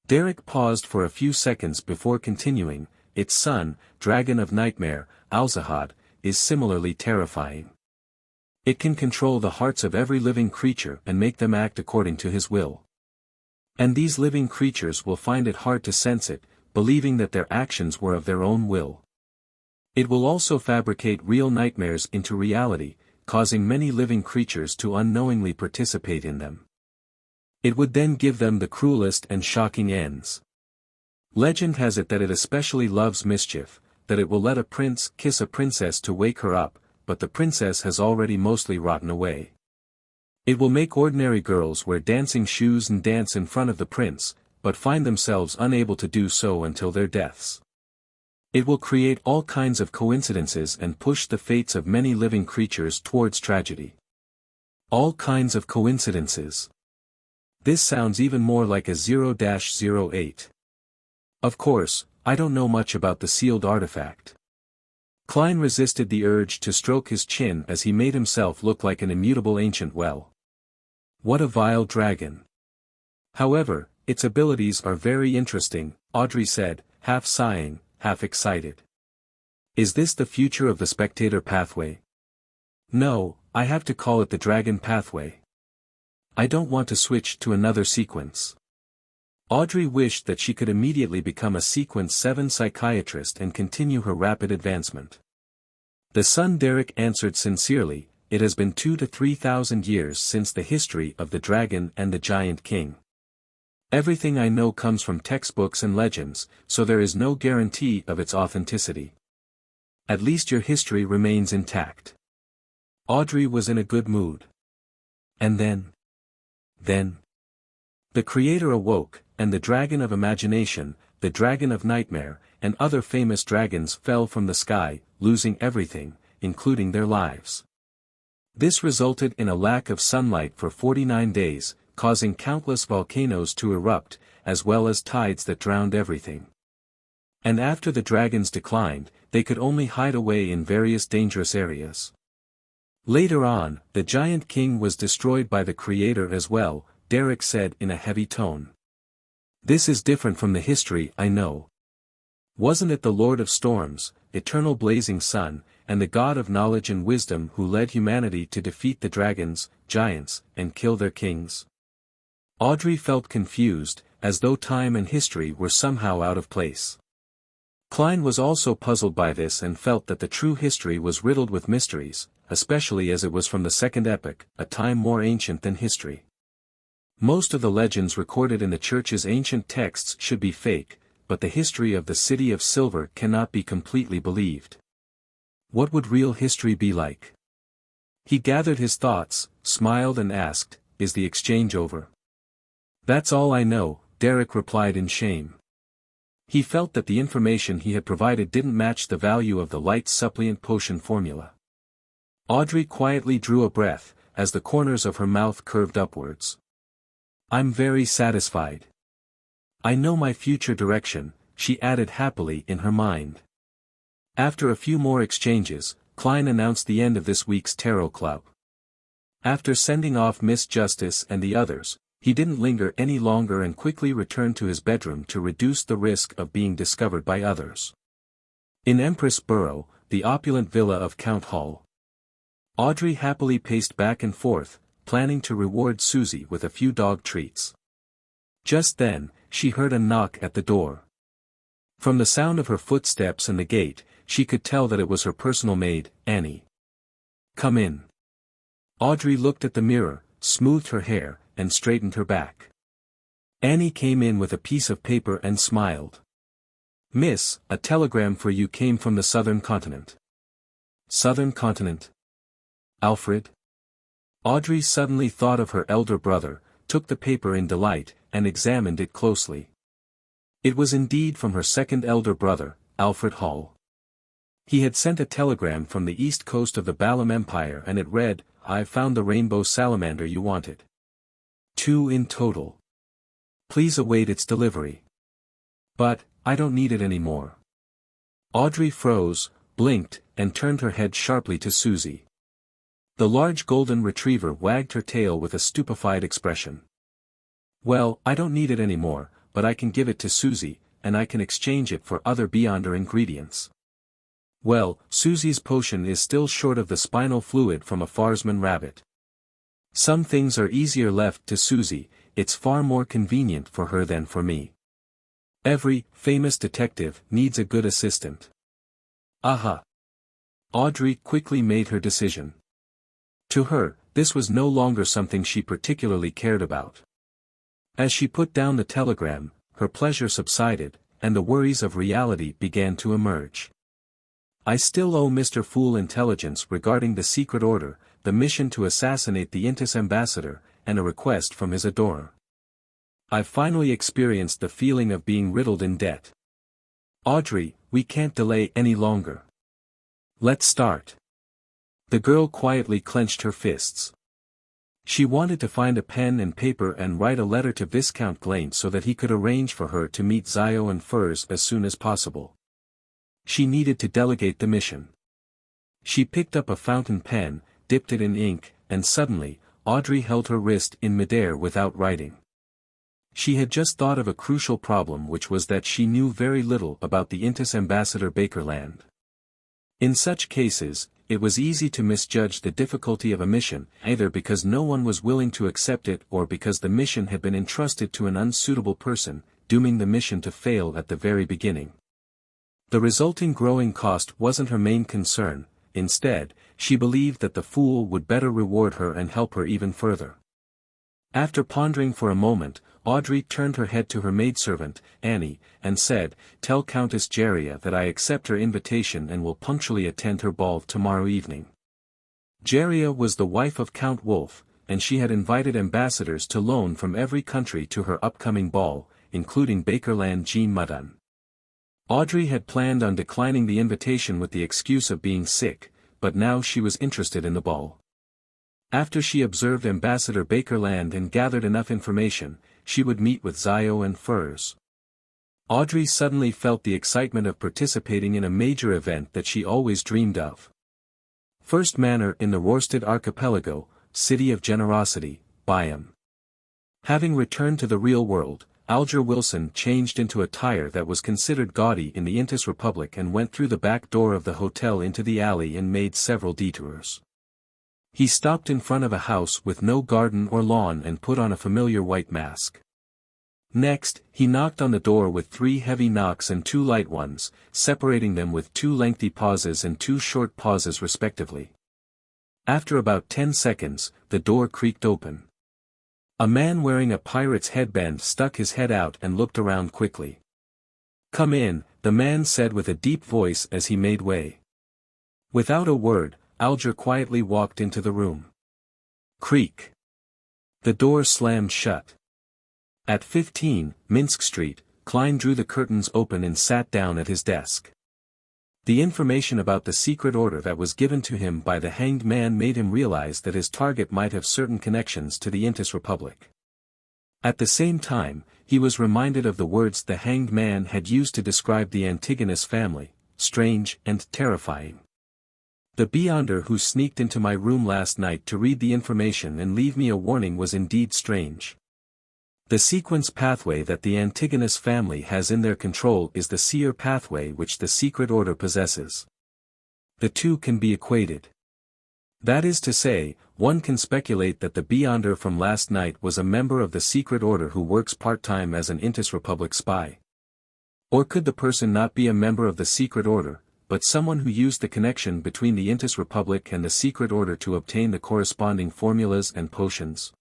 Derek paused for a few seconds before continuing, "Its son, Dragon of Nightmare, Alzahad, is similarly terrifying. It can control the hearts of every living creature and make them act according to his will. And these living creatures will find it hard to sense it, believing that their actions were of their own will. It will also fabricate real nightmares into reality, causing many living creatures to unknowingly participate in them. It would then give them the cruelest and shocking ends. Legend has it that it especially loves mischief, that it will let a prince kiss a princess to wake her up, but the princess has already mostly rotten away. It will make ordinary girls wear dancing shoes and dance in front of the prince, but find themselves unable to do so until their deaths. It will create all kinds of coincidences and push the fates of many living creatures towards tragedy. All kinds of coincidences. This sounds even more like a 0-08. Of course, I don't know much about the sealed artifact." Klein resisted the urge to stroke his chin as he made himself look like an immutable ancient well. What a vile dragon. However, its abilities are very interesting, Audrey said, half sighing, half excited. Is this the future of the spectator pathway? No, I have to call it the dragon pathway. I don't want to switch to another sequence. Audrey wished that she could immediately become a Sequence 7 psychiatrist and continue her rapid advancement. The son Derek answered sincerely, "It has been 2,000 to 3,000 years since the history of the dragon and the giant king. Everything I know comes from textbooks and legends, so there is no guarantee of its authenticity. At least your history remains intact." Audrey was in a good mood. And then. The creator awoke, and the Dragon of Imagination, the Dragon of Nightmare, and other famous dragons fell from the sky, losing everything, including their lives. This resulted in a lack of sunlight for 49 days, causing countless volcanoes to erupt, as well as tides that drowned everything. And after the dragons declined, they could only hide away in various dangerous areas. Later on, the giant king was destroyed by the creator as well, Derek said in a heavy tone. This is different from the history I know. Wasn't it the Lord of Storms, eternal blazing sun, and the God of knowledge and wisdom who led humanity to defeat the dragons, giants, and kill their kings? Audrey felt confused, as though time and history were somehow out of place. Klein was also puzzled by this and felt that the true history was riddled with mysteries, especially as it was from the Second Epoch, a time more ancient than history. Most of the legends recorded in the Church's ancient texts should be fake, but the history of the City of Silver cannot be completely believed. What would real history be like? He gathered his thoughts, smiled and asked, "Is the exchange over?" "That's all I know," Derek replied in shame. He felt that the information he had provided didn't match the value of the light supplement potion formula. Audrey quietly drew a breath, as the corners of her mouth curved upwards. "I'm very satisfied. I know my future direction," she added happily in her mind. After a few more exchanges, Klein announced the end of this week's Tarot Club. After sending off Miss Justice and the others, he didn't linger any longer and quickly returned to his bedroom to reduce the risk of being discovered by others. In Empress Borough, the opulent villa of Count Hall, Audrey happily paced back and forth, planning to reward Susie with a few dog treats. Just then, she heard a knock at the door. From the sound of her footsteps and the gate, she could tell that it was her personal maid, Annie. "Come in." Audrey looked at the mirror, smoothed her hair, and straightened her back. Annie came in with a piece of paper and smiled. "Miss, a telegram for you came from the southern continent." "Southern continent? Alfred?" Audrey suddenly thought of her elder brother, took the paper in delight, and examined it closely. It was indeed from her second elder brother, Alfred Hall. He had sent a telegram from the east coast of the Balam Empire and it read, "I've found the rainbow salamander you wanted. 2 in total. Please await its delivery." "But, I don't need it anymore." Audrey froze, blinked, and turned her head sharply to Susie. The large golden retriever wagged her tail with a stupefied expression. "Well, I don't need it anymore, but I can give it to Susie, and I can exchange it for other Beyonder ingredients." "Well, Susie's potion is still short of the spinal fluid from a Farsman rabbit. Some things are easier left to Susie, it's far more convenient for her than for me. Every famous detective needs a good assistant." "Aha!" Audrey quickly made her decision. To her, this was no longer something she particularly cared about. As she put down the telegram, her pleasure subsided, and the worries of reality began to emerge. "I still owe Mr. Fool intelligence regarding the secret order, the mission to assassinate the Intis ambassador, and a request from his adorer. I've finally experienced the feeling of being riddled in debt. Audrey, we can't delay any longer. Let's start." The girl quietly clenched her fists. She wanted to find a pen and paper and write a letter to Viscount Glaint so that he could arrange for her to meet Zio and Furs as soon as possible. She needed to delegate the mission. She picked up a fountain pen, dipped it in ink, and suddenly, Audrey held her wrist in midair without writing. She had just thought of a crucial problem, which was that she knew very little about the Intis ambassador Bakerland. In such cases, it was easy to misjudge the difficulty of a mission, either because no one was willing to accept it or because the mission had been entrusted to an unsuitable person, dooming the mission to fail at the very beginning. The resulting growing cost wasn't her main concern. Instead, she believed that the Fool would better reward her and help her even further. After pondering for a moment, Audrey turned her head to her maidservant, Annie, and said, "Tell Countess Jeria that I accept her invitation and will punctually attend her ball tomorrow evening." Jeria was the wife of Count Wolf, and she had invited ambassadors to loan from every country to her upcoming ball, including Bakerland Jean Mudun. Audrey had planned on declining the invitation with the excuse of being sick, but now she was interested in the ball. After she observed Ambassador Bakerland and gathered enough information, she would meet with Zio and Furs. Audrey suddenly felt the excitement of participating in a major event that she always dreamed of. First manor in the Rorstad Archipelago, City of Generosity, Biome. Having returned to the real world, Alger Wilson changed into attire that was considered gaudy in the Intis Republic and went through the back door of the hotel into the alley and made several detours. He stopped in front of a house with no garden or lawn and put on a familiar white mask. Next, he knocked on the door with 3 heavy knocks and 2 light ones, separating them with 2 lengthy pauses and 2 short pauses respectively. After about 10 seconds, the door creaked open. A man wearing a pirate's headband stuck his head out and looked around quickly. "Come in," the man said with a deep voice as he made way. Without a word, Alger quietly walked into the room. Creak. The door slammed shut. At 15, Minsk Street, Klein drew the curtains open and sat down at his desk. The information about the secret order that was given to him by the hanged man made him realize that his target might have certain connections to the Intis Republic. At the same time, he was reminded of the words the hanged man had used to describe the Antigonus family, strange and terrifying. The Beyonder who sneaked into my room last night to read the information and leave me a warning was indeed strange. The sequence pathway that the Antigonus family has in their control is the seer pathway which the secret order possesses. The two can be equated. That is to say, one can speculate that the Beyonder from last night was a member of the secret order who works part-time as an Intis Republic spy. Or could the person not be a member of the secret order, but someone who used the connection between the Intis Republic and the secret order to obtain the corresponding formulas and potions?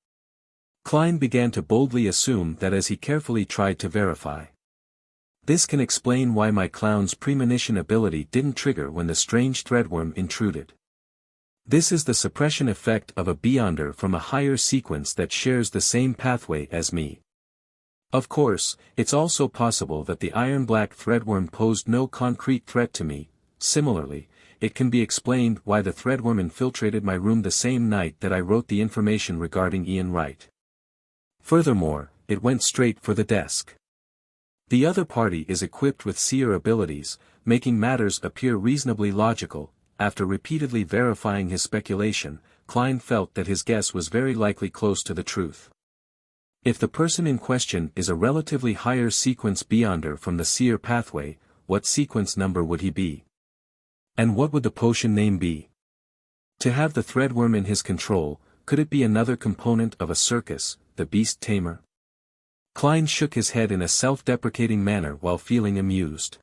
Klein began to boldly assume that as he carefully tried to verify. This can explain why my clown's premonition ability didn't trigger when the strange threadworm intruded. This is the suppression effect of a Beyonder from a higher sequence that shares the same pathway as me. Of course, it's also possible that the iron-black threadworm posed no concrete threat to me. Similarly, it can be explained why the threadworm infiltrated my room the same night that I wrote the information regarding Ian Wright. Furthermore, it went straight for the desk. The other party is equipped with seer abilities, making matters appear reasonably logical. After repeatedly verifying his speculation, Klein felt that his guess was very likely close to the truth. If the person in question is a relatively higher sequence Beyonder from the seer pathway, what sequence number would he be? And what would the potion name be? To have the threadworm in his control, could it be another component of a circus, the beast tamer? Klein shook his head in a self-deprecating manner while feeling amused.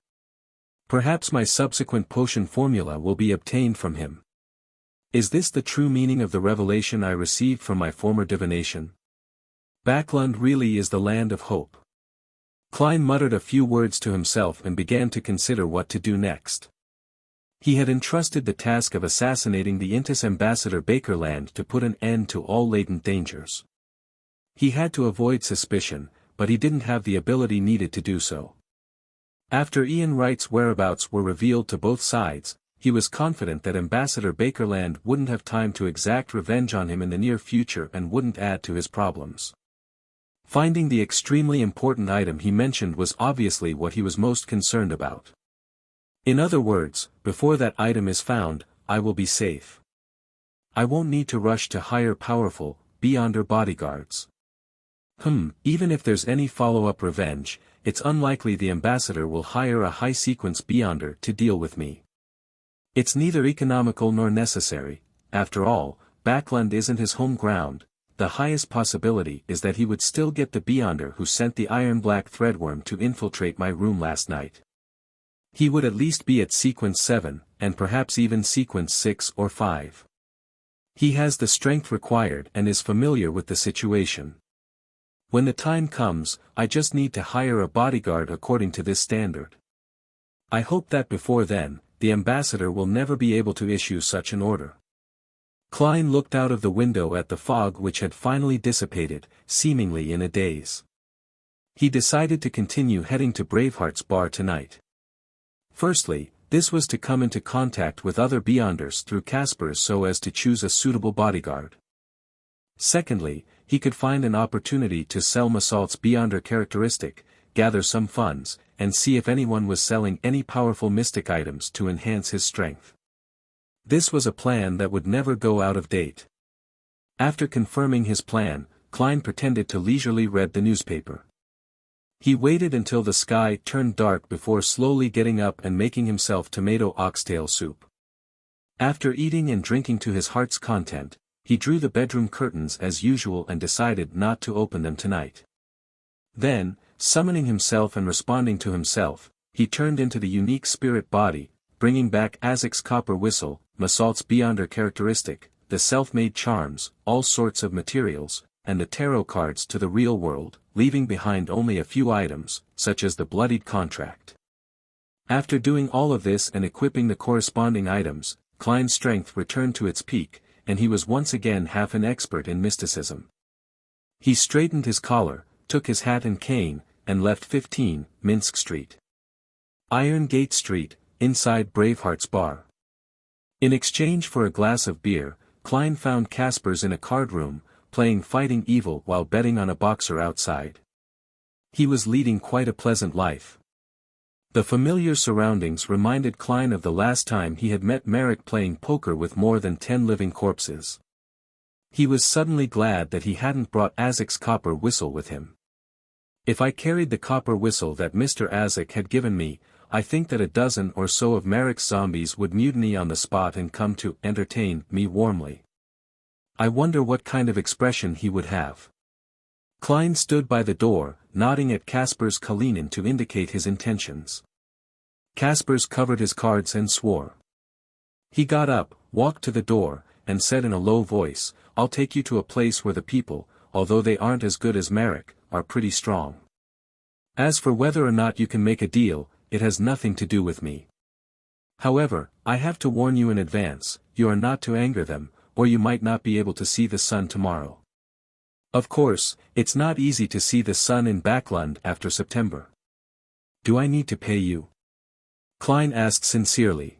Perhaps my subsequent potion formula will be obtained from him. Is this the true meaning of the revelation I received from my former divination? Backlund really is the land of hope. Klein muttered a few words to himself and began to consider what to do next. He had entrusted the task of assassinating the Intis ambassador Bakerland to put an end to all latent dangers. He had to avoid suspicion, but he didn't have the ability needed to do so. After Ian Wright's whereabouts were revealed to both sides, he was confident that Ambassador Bakerland wouldn't have time to exact revenge on him in the near future and wouldn't add to his problems. Finding the extremely important item he mentioned was obviously what he was most concerned about. In other words, before that item is found, I will be safe. I won't need to rush to hire powerful, Beyonder bodyguards. Even if there's any follow-up revenge, it's unlikely the ambassador will hire a high-sequence Beyonder to deal with me. It's neither economical nor necessary. After all, Backlund isn't his home ground. The highest possibility is that he would still get the Beyonder who sent the iron-black threadworm to infiltrate my room last night. He would at least be at sequence 7, and perhaps even sequence 6 or 5. He has the strength required and is familiar with the situation. When the time comes, I just need to hire a bodyguard according to this standard. I hope that before then, the ambassador will never be able to issue such an order. Klein looked out of the window at the fog which had finally dissipated, seemingly in a daze. He decided to continue heading to Braveheart's bar tonight. Firstly, this was to come into contact with other Beyonders through Caspers so as to choose a suitable bodyguard. Secondly, he could find an opportunity to sell Massalt's beyond her characteristic, gather some funds, and see if anyone was selling any powerful mystic items to enhance his strength. This was a plan that would never go out of date. After confirming his plan, Klein pretended to leisurely read the newspaper. He waited until the sky turned dark before slowly getting up and making himself tomato oxtail soup. After eating and drinking to his heart's content, he drew the bedroom curtains as usual and decided not to open them tonight. Then, summoning himself and responding to himself, he turned into the unique spirit body, bringing back Azek's copper whistle, Massalt's beyonder characteristic, the self-made charms, all sorts of materials, and the tarot cards to the real world, leaving behind only a few items, such as the bloodied contract. After doing all of this and equipping the corresponding items, Klein's strength returned to its peak, and he was once again half an expert in mysticism. He straightened his collar, took his hat and cane, and left 15, Minsk Street. Iron Gate Street, inside Braveheart's bar. In exchange for a glass of beer, Klein found Caspers in a card room, playing Fighting Evil while betting on a boxer outside. He was leading quite a pleasant life. The familiar surroundings reminded Klein of the last time he had met Merrick playing poker with more than 10 living corpses. He was suddenly glad that he hadn't brought Azek's copper whistle with him. If I carried the copper whistle that Mr. Azek had given me, I think that a dozen or so of Merrick's zombies would mutiny on the spot and come to entertain me warmly. I wonder what kind of expression he would have. Klein stood by the door, nodding at Caspers Kalinin to indicate his intentions. Caspers covered his cards and swore. He got up, walked to the door, and said in a low voice, "I'll take you to a place where the people, although they aren't as good as Merrick, are pretty strong. As for whether or not you can make a deal, it has nothing to do with me. However, I have to warn you in advance, you are not to anger them, or you might not be able to see the sun tomorrow. Of course, it's not easy to see the sun in Backlund after September." "Do I need to pay you?" Klein asked sincerely.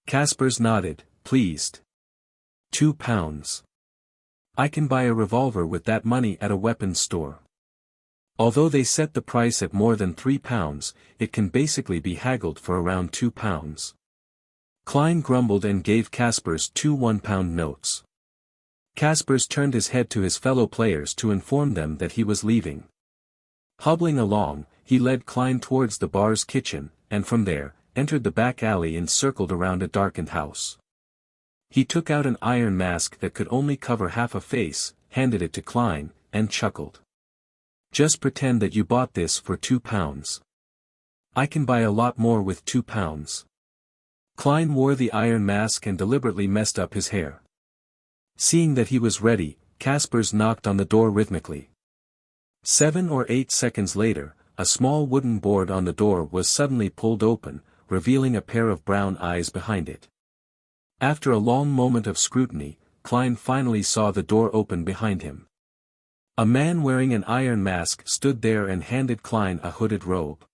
Caspers nodded, pleased. £2. I can buy a revolver with that money at a weapons store. Although they set the price at more than £3, it can basically be haggled for around £2. Klein grumbled and gave Caspers 2 £1 notes. Caspers turned his head to his fellow players to inform them that he was leaving. Hobbling along, he led Klein towards the bar's kitchen, and from there, entered the back alley and circled around a darkened house. He took out an iron mask that could only cover half a face, handed it to Klein, and chuckled. "Just pretend that you bought this for £2. I can buy a lot more with £2. Klein wore the iron mask and deliberately messed up his hair. Seeing that he was ready, Caspers knocked on the door rhythmically. 7 or 8 seconds later, a small wooden board on the door was suddenly pulled open, revealing a pair of brown eyes behind it. After a long moment of scrutiny, Klein finally saw the door open behind him. A man wearing an iron mask stood there and handed Klein a hooded robe.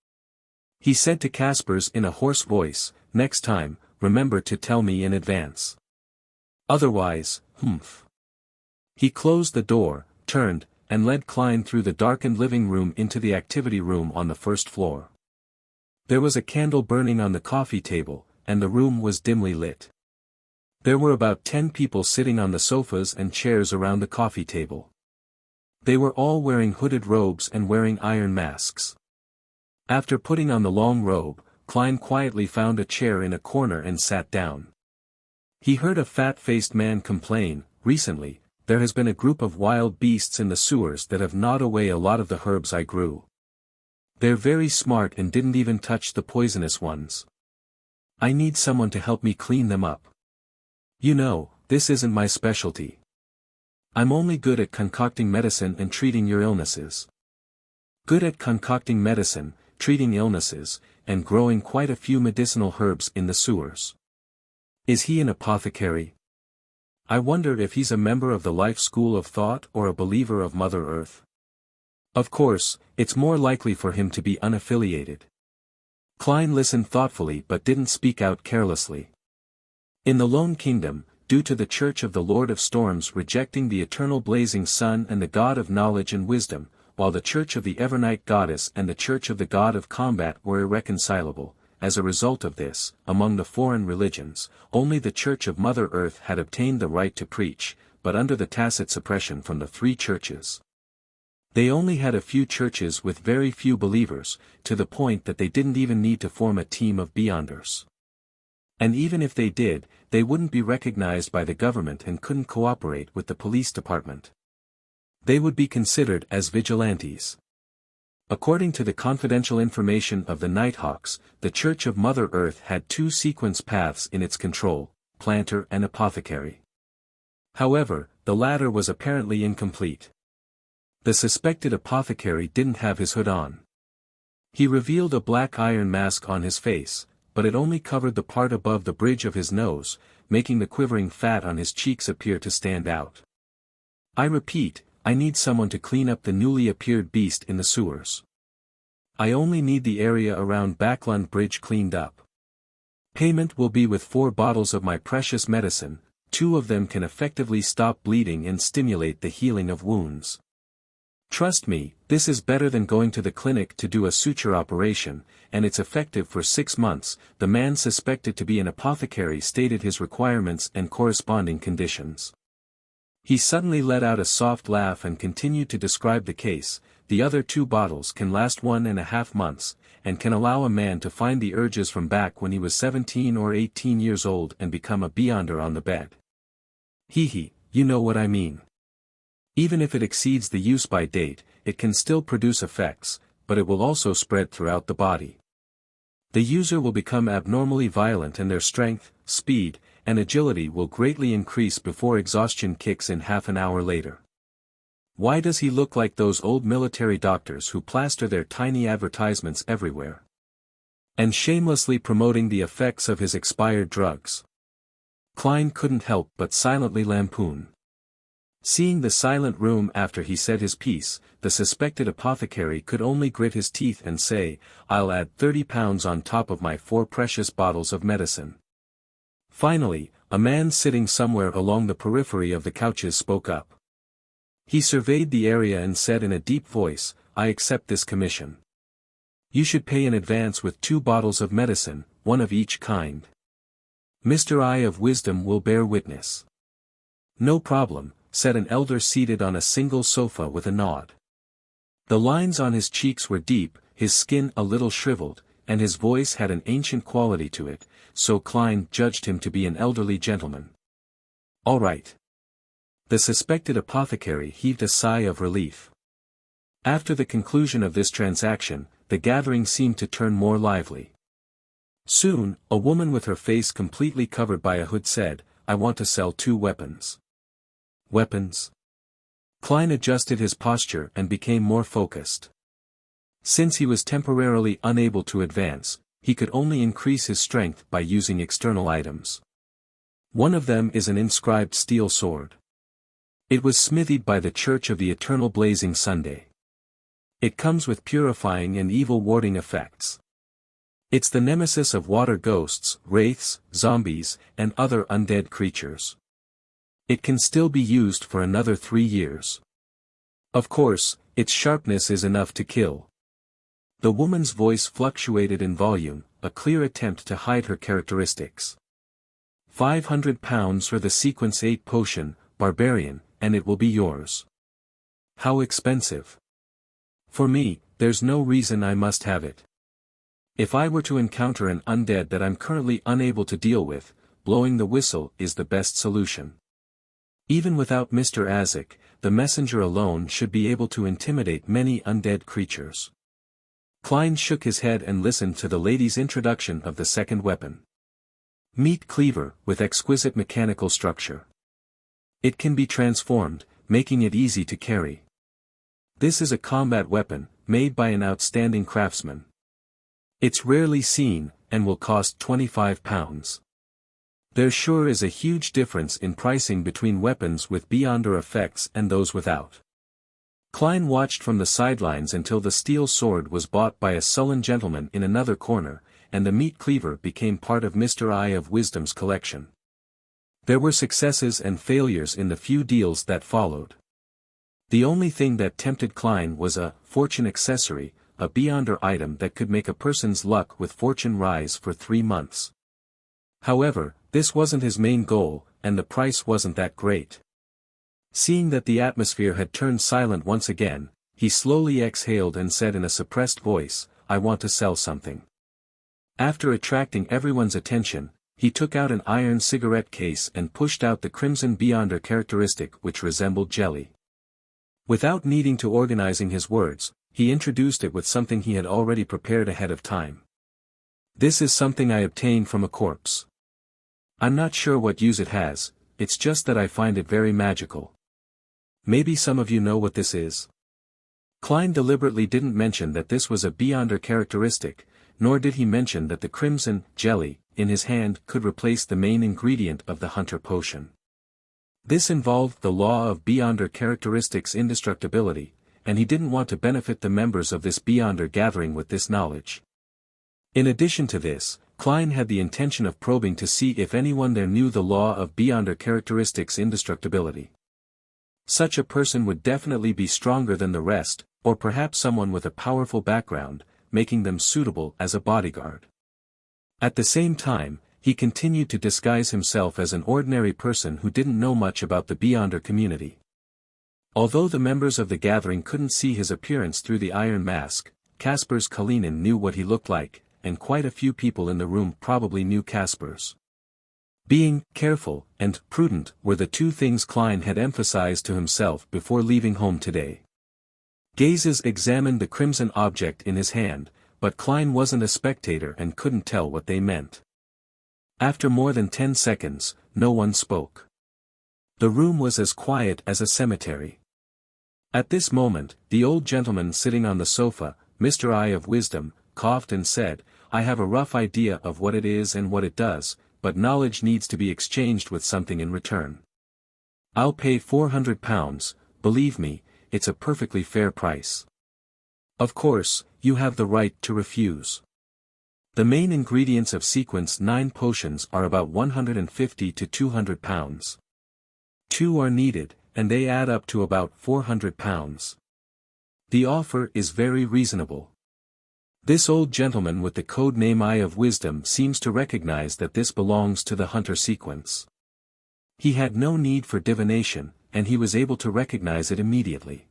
He said to Caspers in a hoarse voice, "Next time, remember to tell me in advance. Otherwise, humph." He closed the door, turned, and led Klein through the darkened living room into the activity room on the first floor. There was a candle burning on the coffee table, and the room was dimly lit. There were about 10 people sitting on the sofas and chairs around the coffee table. They were all wearing hooded robes and wearing iron masks. After putting on the long robe, Klein quietly found a chair in a corner and sat down. He heard a fat-faced man complain, "Recently, there has been a group of wild beasts in the sewers that have gnawed away a lot of the herbs I grew. They're very smart and didn't even touch the poisonous ones. I need someone to help me clean them up. You know, this isn't my specialty. I'm only good at concocting medicine and treating your illnesses." Good at concocting medicine, treating illnesses, and growing quite a few medicinal herbs in the sewers. Is he an apothecary? I wonder if he's a member of the Life School of Thought or a believer of Mother Earth. Of course, it's more likely for him to be unaffiliated. Klein listened thoughtfully but didn't speak out carelessly. In the Lone Kingdom, due to the Church of the Lord of Storms rejecting the eternal blazing sun and the God of knowledge and wisdom, while the Church of the Evernight Goddess and the Church of the God of Combat were irreconcilable. As a result of this, among the foreign religions, only the Church of Mother Earth had obtained the right to preach, but under the tacit suppression from the three churches. They only had a few churches with very few believers, to the point that they didn't even need to form a team of beyonders. And even if they did, they wouldn't be recognized by the government and couldn't cooperate with the police department. They would be considered as vigilantes. According to the confidential information of the Nighthawks, the Church of Mother Earth had two sequence paths in its control, planter and apothecary. However, the latter was apparently incomplete. The suspected apothecary didn't have his hood on. He revealed a black iron mask on his face, but it only covered the part above the bridge of his nose, making the quivering fat on his cheeks appear to stand out. I repeat, I need someone to clean up the newly appeared beast in the sewers. I only need the area around Backlund Bridge cleaned up. Payment will be with 4 bottles of my precious medicine. 2 of them can effectively stop bleeding and stimulate the healing of wounds. Trust me, this is better than going to the clinic to do a suture operation, and it's effective for 6 months. The man suspected to be an apothecary stated his requirements and corresponding conditions. He suddenly let out a soft laugh and continued to describe the case. The other 2 bottles can last 1.5 months, and can allow a man to find the urges from back when he was 17 or 18 years old and become a beyonder on the bed. Hee, you know what I mean. Even if it exceeds the use-by date, it can still produce effects, but it will also spread throughout the body. The user will become abnormally violent and their strength, speed, and agility will greatly increase before exhaustion kicks in half an hour later. Why does he look like those old military doctors who plaster their tiny advertisements everywhere? And shamelessly promoting the effects of his expired drugs. Klein couldn't help but silently lampoon. Seeing the silent room after he said his piece, the suspected apothecary could only grit his teeth and say, I'll add 30 pounds on top of my 4 precious bottles of medicine. Finally, a man sitting somewhere along the periphery of the couches spoke up. He surveyed the area and said in a deep voice, I accept this commission. You should pay in advance with 2 bottles of medicine, 1 of each kind. Mr. Eye of Wisdom will bear witness. No problem, said an elder seated on a single sofa with a nod. The lines on his cheeks were deep, his skin a little shriveled, and his voice had an ancient quality to it, so Klein judged him to be an elderly gentleman. All right. The suspected apothecary heaved a sigh of relief. After the conclusion of this transaction, the gathering seemed to turn more lively. Soon, a woman with her face completely covered by a hood said, I want to sell 2 weapons. Weapons? Klein adjusted his posture and became more focused. Since he was temporarily unable to advance, he could only increase his strength by using external items. One of them is an inscribed steel sword. It was smithied by the Church of the Eternal Blazing Sunday. It comes with purifying and evil warding effects. It's the nemesis of water ghosts, wraiths, zombies, and other undead creatures. It can still be used for another 3 years. Of course, its sharpness is enough to kill. The woman's voice fluctuated in volume, a clear attempt to hide her characteristics. 500 pounds for the Sequence 8 potion, Barbarian, and it will be yours. How expensive? For me, there's no reason I must have it. If I were to encounter an undead that I'm currently unable to deal with, blowing the whistle is the best solution. Even without Mr. Azek, the messenger alone should be able to intimidate many undead creatures. Klein shook his head and listened to the lady's introduction of the second weapon. Meat cleaver, with exquisite mechanical structure. It can be transformed, making it easy to carry. This is a combat weapon, made by an outstanding craftsman. It's rarely seen, and will cost 25 pounds. There sure is a huge difference in pricing between weapons with beyonder effects and those without. Klein watched from the sidelines until the steel sword was bought by a sullen gentleman in another corner, and the meat cleaver became part of Mr. Eye of Wisdom's collection. There were successes and failures in the few deals that followed. The only thing that tempted Klein was a fortune accessory, a beyonder item that could make a person's luck with fortune rise for 3 months. However, this wasn't his main goal, and the price wasn't that great. Seeing that the atmosphere had turned silent once again, he slowly exhaled and said in a suppressed voice, "I want to sell something." After attracting everyone's attention, he took out an iron cigarette case and pushed out the crimson beyonder characteristic which resembled jelly. Without needing to organizing his words, he introduced it with something he had already prepared ahead of time. "This is something I obtained from a corpse. I'm not sure what use it has, it's just that I find it very magical. Maybe some of you know what this is?" Klein deliberately didn't mention that this was a beyonder characteristic, nor did he mention that the crimson jelly in his hand could replace the main ingredient of the hunter potion. This involved the law of beyonder characteristics indestructibility, and he didn't want to benefit the members of this beyonder gathering with this knowledge. In addition to this, Klein had the intention of probing to see if anyone there knew the law of beyonder characteristics indestructibility. Such a person would definitely be stronger than the rest, or perhaps someone with a powerful background, making them suitable as a bodyguard. At the same time, he continued to disguise himself as an ordinary person who didn't know much about the beyonder community. Although the members of the gathering couldn't see his appearance through the iron mask, Kasper's Kalinin knew what he looked like, and quite a few people in the room probably knew Kasper's. Being careful and prudent were the two things Klein had emphasized to himself before leaving home today. Gazes examined the crimson object in his hand, but Klein wasn't a spectator and couldn't tell what they meant. After more than 10 seconds, no one spoke. The room was as quiet as a cemetery. At this moment, the old gentleman sitting on the sofa, Mr. Eye of Wisdom, coughed and said, "I have a rough idea of what it is and what it does, but knowledge needs to be exchanged with something in return. I'll pay 400 pounds, believe me, it's a perfectly fair price. Of course, you have the right to refuse. The main ingredients of sequence 9 potions are about 150 to 200 pounds. 2 are needed, and they add up to about 400 pounds. The offer is very reasonable." This old gentleman with the code name Eye of Wisdom seems to recognize that this belongs to the hunter sequence. He had no need for divination, and he was able to recognize it immediately.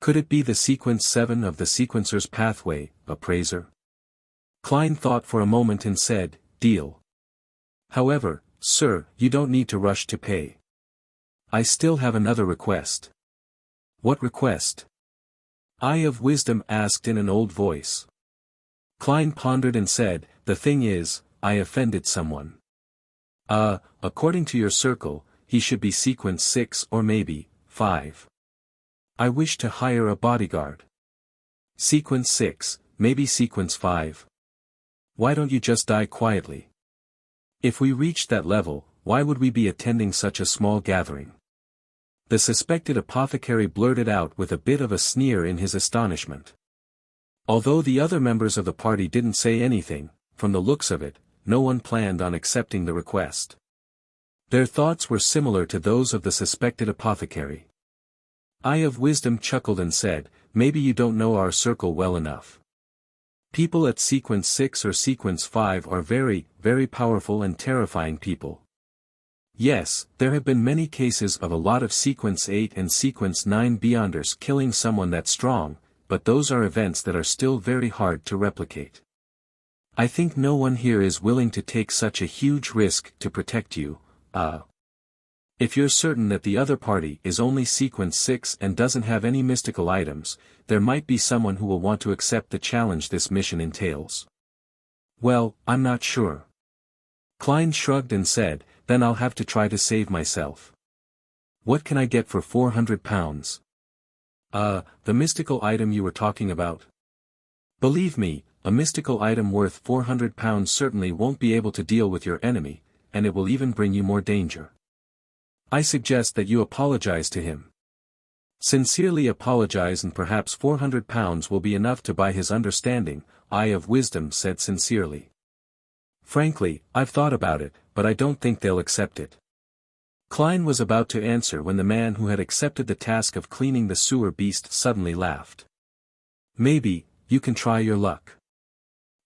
Could it be the sequence 7 of the sequencer's pathway, appraiser? Klein thought for a moment and said, "Deal. However, sir, you don't need to rush to pay. I still have another request." "What request?" Eye of Wisdom asked in an old voice. Klein pondered and said, "The thing is, I offended someone. According to your circle, he should be sequence 6 or maybe 5. I wish to hire a bodyguard. Sequence 6, maybe sequence 5. Why don't you just die quietly? If we reached that level, why would we be attending such a small gathering?" The suspected apothecary blurted out with a bit of a sneer in his astonishment. Although the other members of the party didn't say anything, from the looks of it, no one planned on accepting the request. Their thoughts were similar to those of the suspected apothecary. Eye of Wisdom chuckled and said, "Maybe you don't know our circle well enough. People at sequence 6 or sequence 5 are very, very powerful and terrifying people. Yes, there have been many cases of a lot of sequence 8 and sequence 9 beyonders killing someone that strong, but those are events that are still very hard to replicate. I think no one here is willing to take such a huge risk to protect you. If you're certain that the other party is only sequence 6 and doesn't have any mystical items, there might be someone who will want to accept the challenge this mission entails." "Well, I'm not sure." Klein shrugged and said, "Then I'll have to try to save myself. What can I get for 400 pounds? The mystical item you were talking about?" "Believe me, a mystical item worth 400 pounds certainly won't be able to deal with your enemy, and it will even bring you more danger. I suggest that you apologize to him. Sincerely apologize and perhaps 400 pounds will be enough to buy his understanding," Eye of Wisdom said sincerely. "Frankly, I've thought about it, but I don't think they'll accept it. Klein was about to answer when the man who had accepted the task of cleaning the sewer beast suddenly laughed. Maybe, you can try your luck.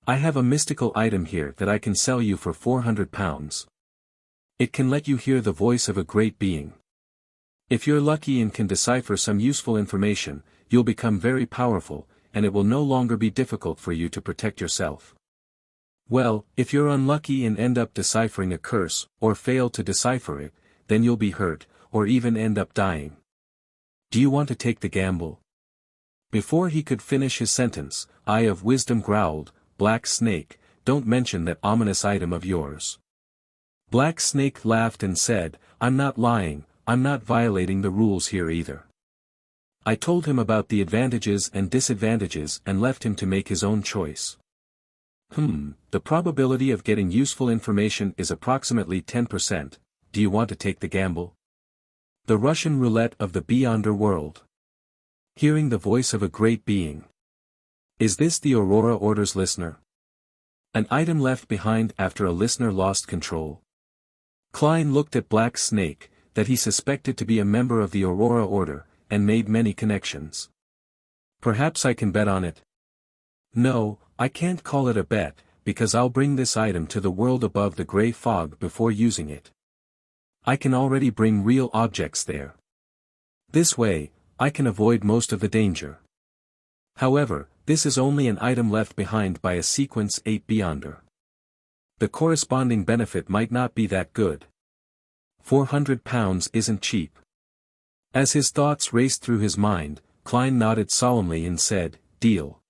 I have a mystical item here that I can sell you for 400 pounds. It can let you hear the voice of a great being. If you're lucky and can decipher some useful information, you'll become very powerful, and it will no longer be difficult for you to protect yourself. Well, if you're unlucky and end up deciphering a curse, or fail to decipher it, then you'll be hurt, or even end up dying. Do you want to take the gamble? Before he could finish his sentence, Eye of Wisdom growled, Black Snake, don't mention that ominous item of yours. Black Snake laughed and said, I'm not lying, I'm not violating the rules here either. I told him about the advantages and disadvantages and left him to make his own choice. The probability of getting useful information is approximately 10%, do you want to take the gamble? The Russian roulette of the Beyonder world. Hearing the voice of a great being. Is this the Aurora Order's listener? An item left behind after a listener lost control. Klein looked at Black Snake, that he suspected to be a member of the Aurora Order, and made many connections. Perhaps I can bet on it. No, I can't call it a bet, because I'll bring this item to the world above the gray fog before using it. I can already bring real objects there. This way, I can avoid most of the danger. However, this is only an item left behind by a Sequence 8 Beyonder. The corresponding benefit might not be that good. 400 pounds isn't cheap. As his thoughts raced through his mind, Klein nodded solemnly and said, Deal.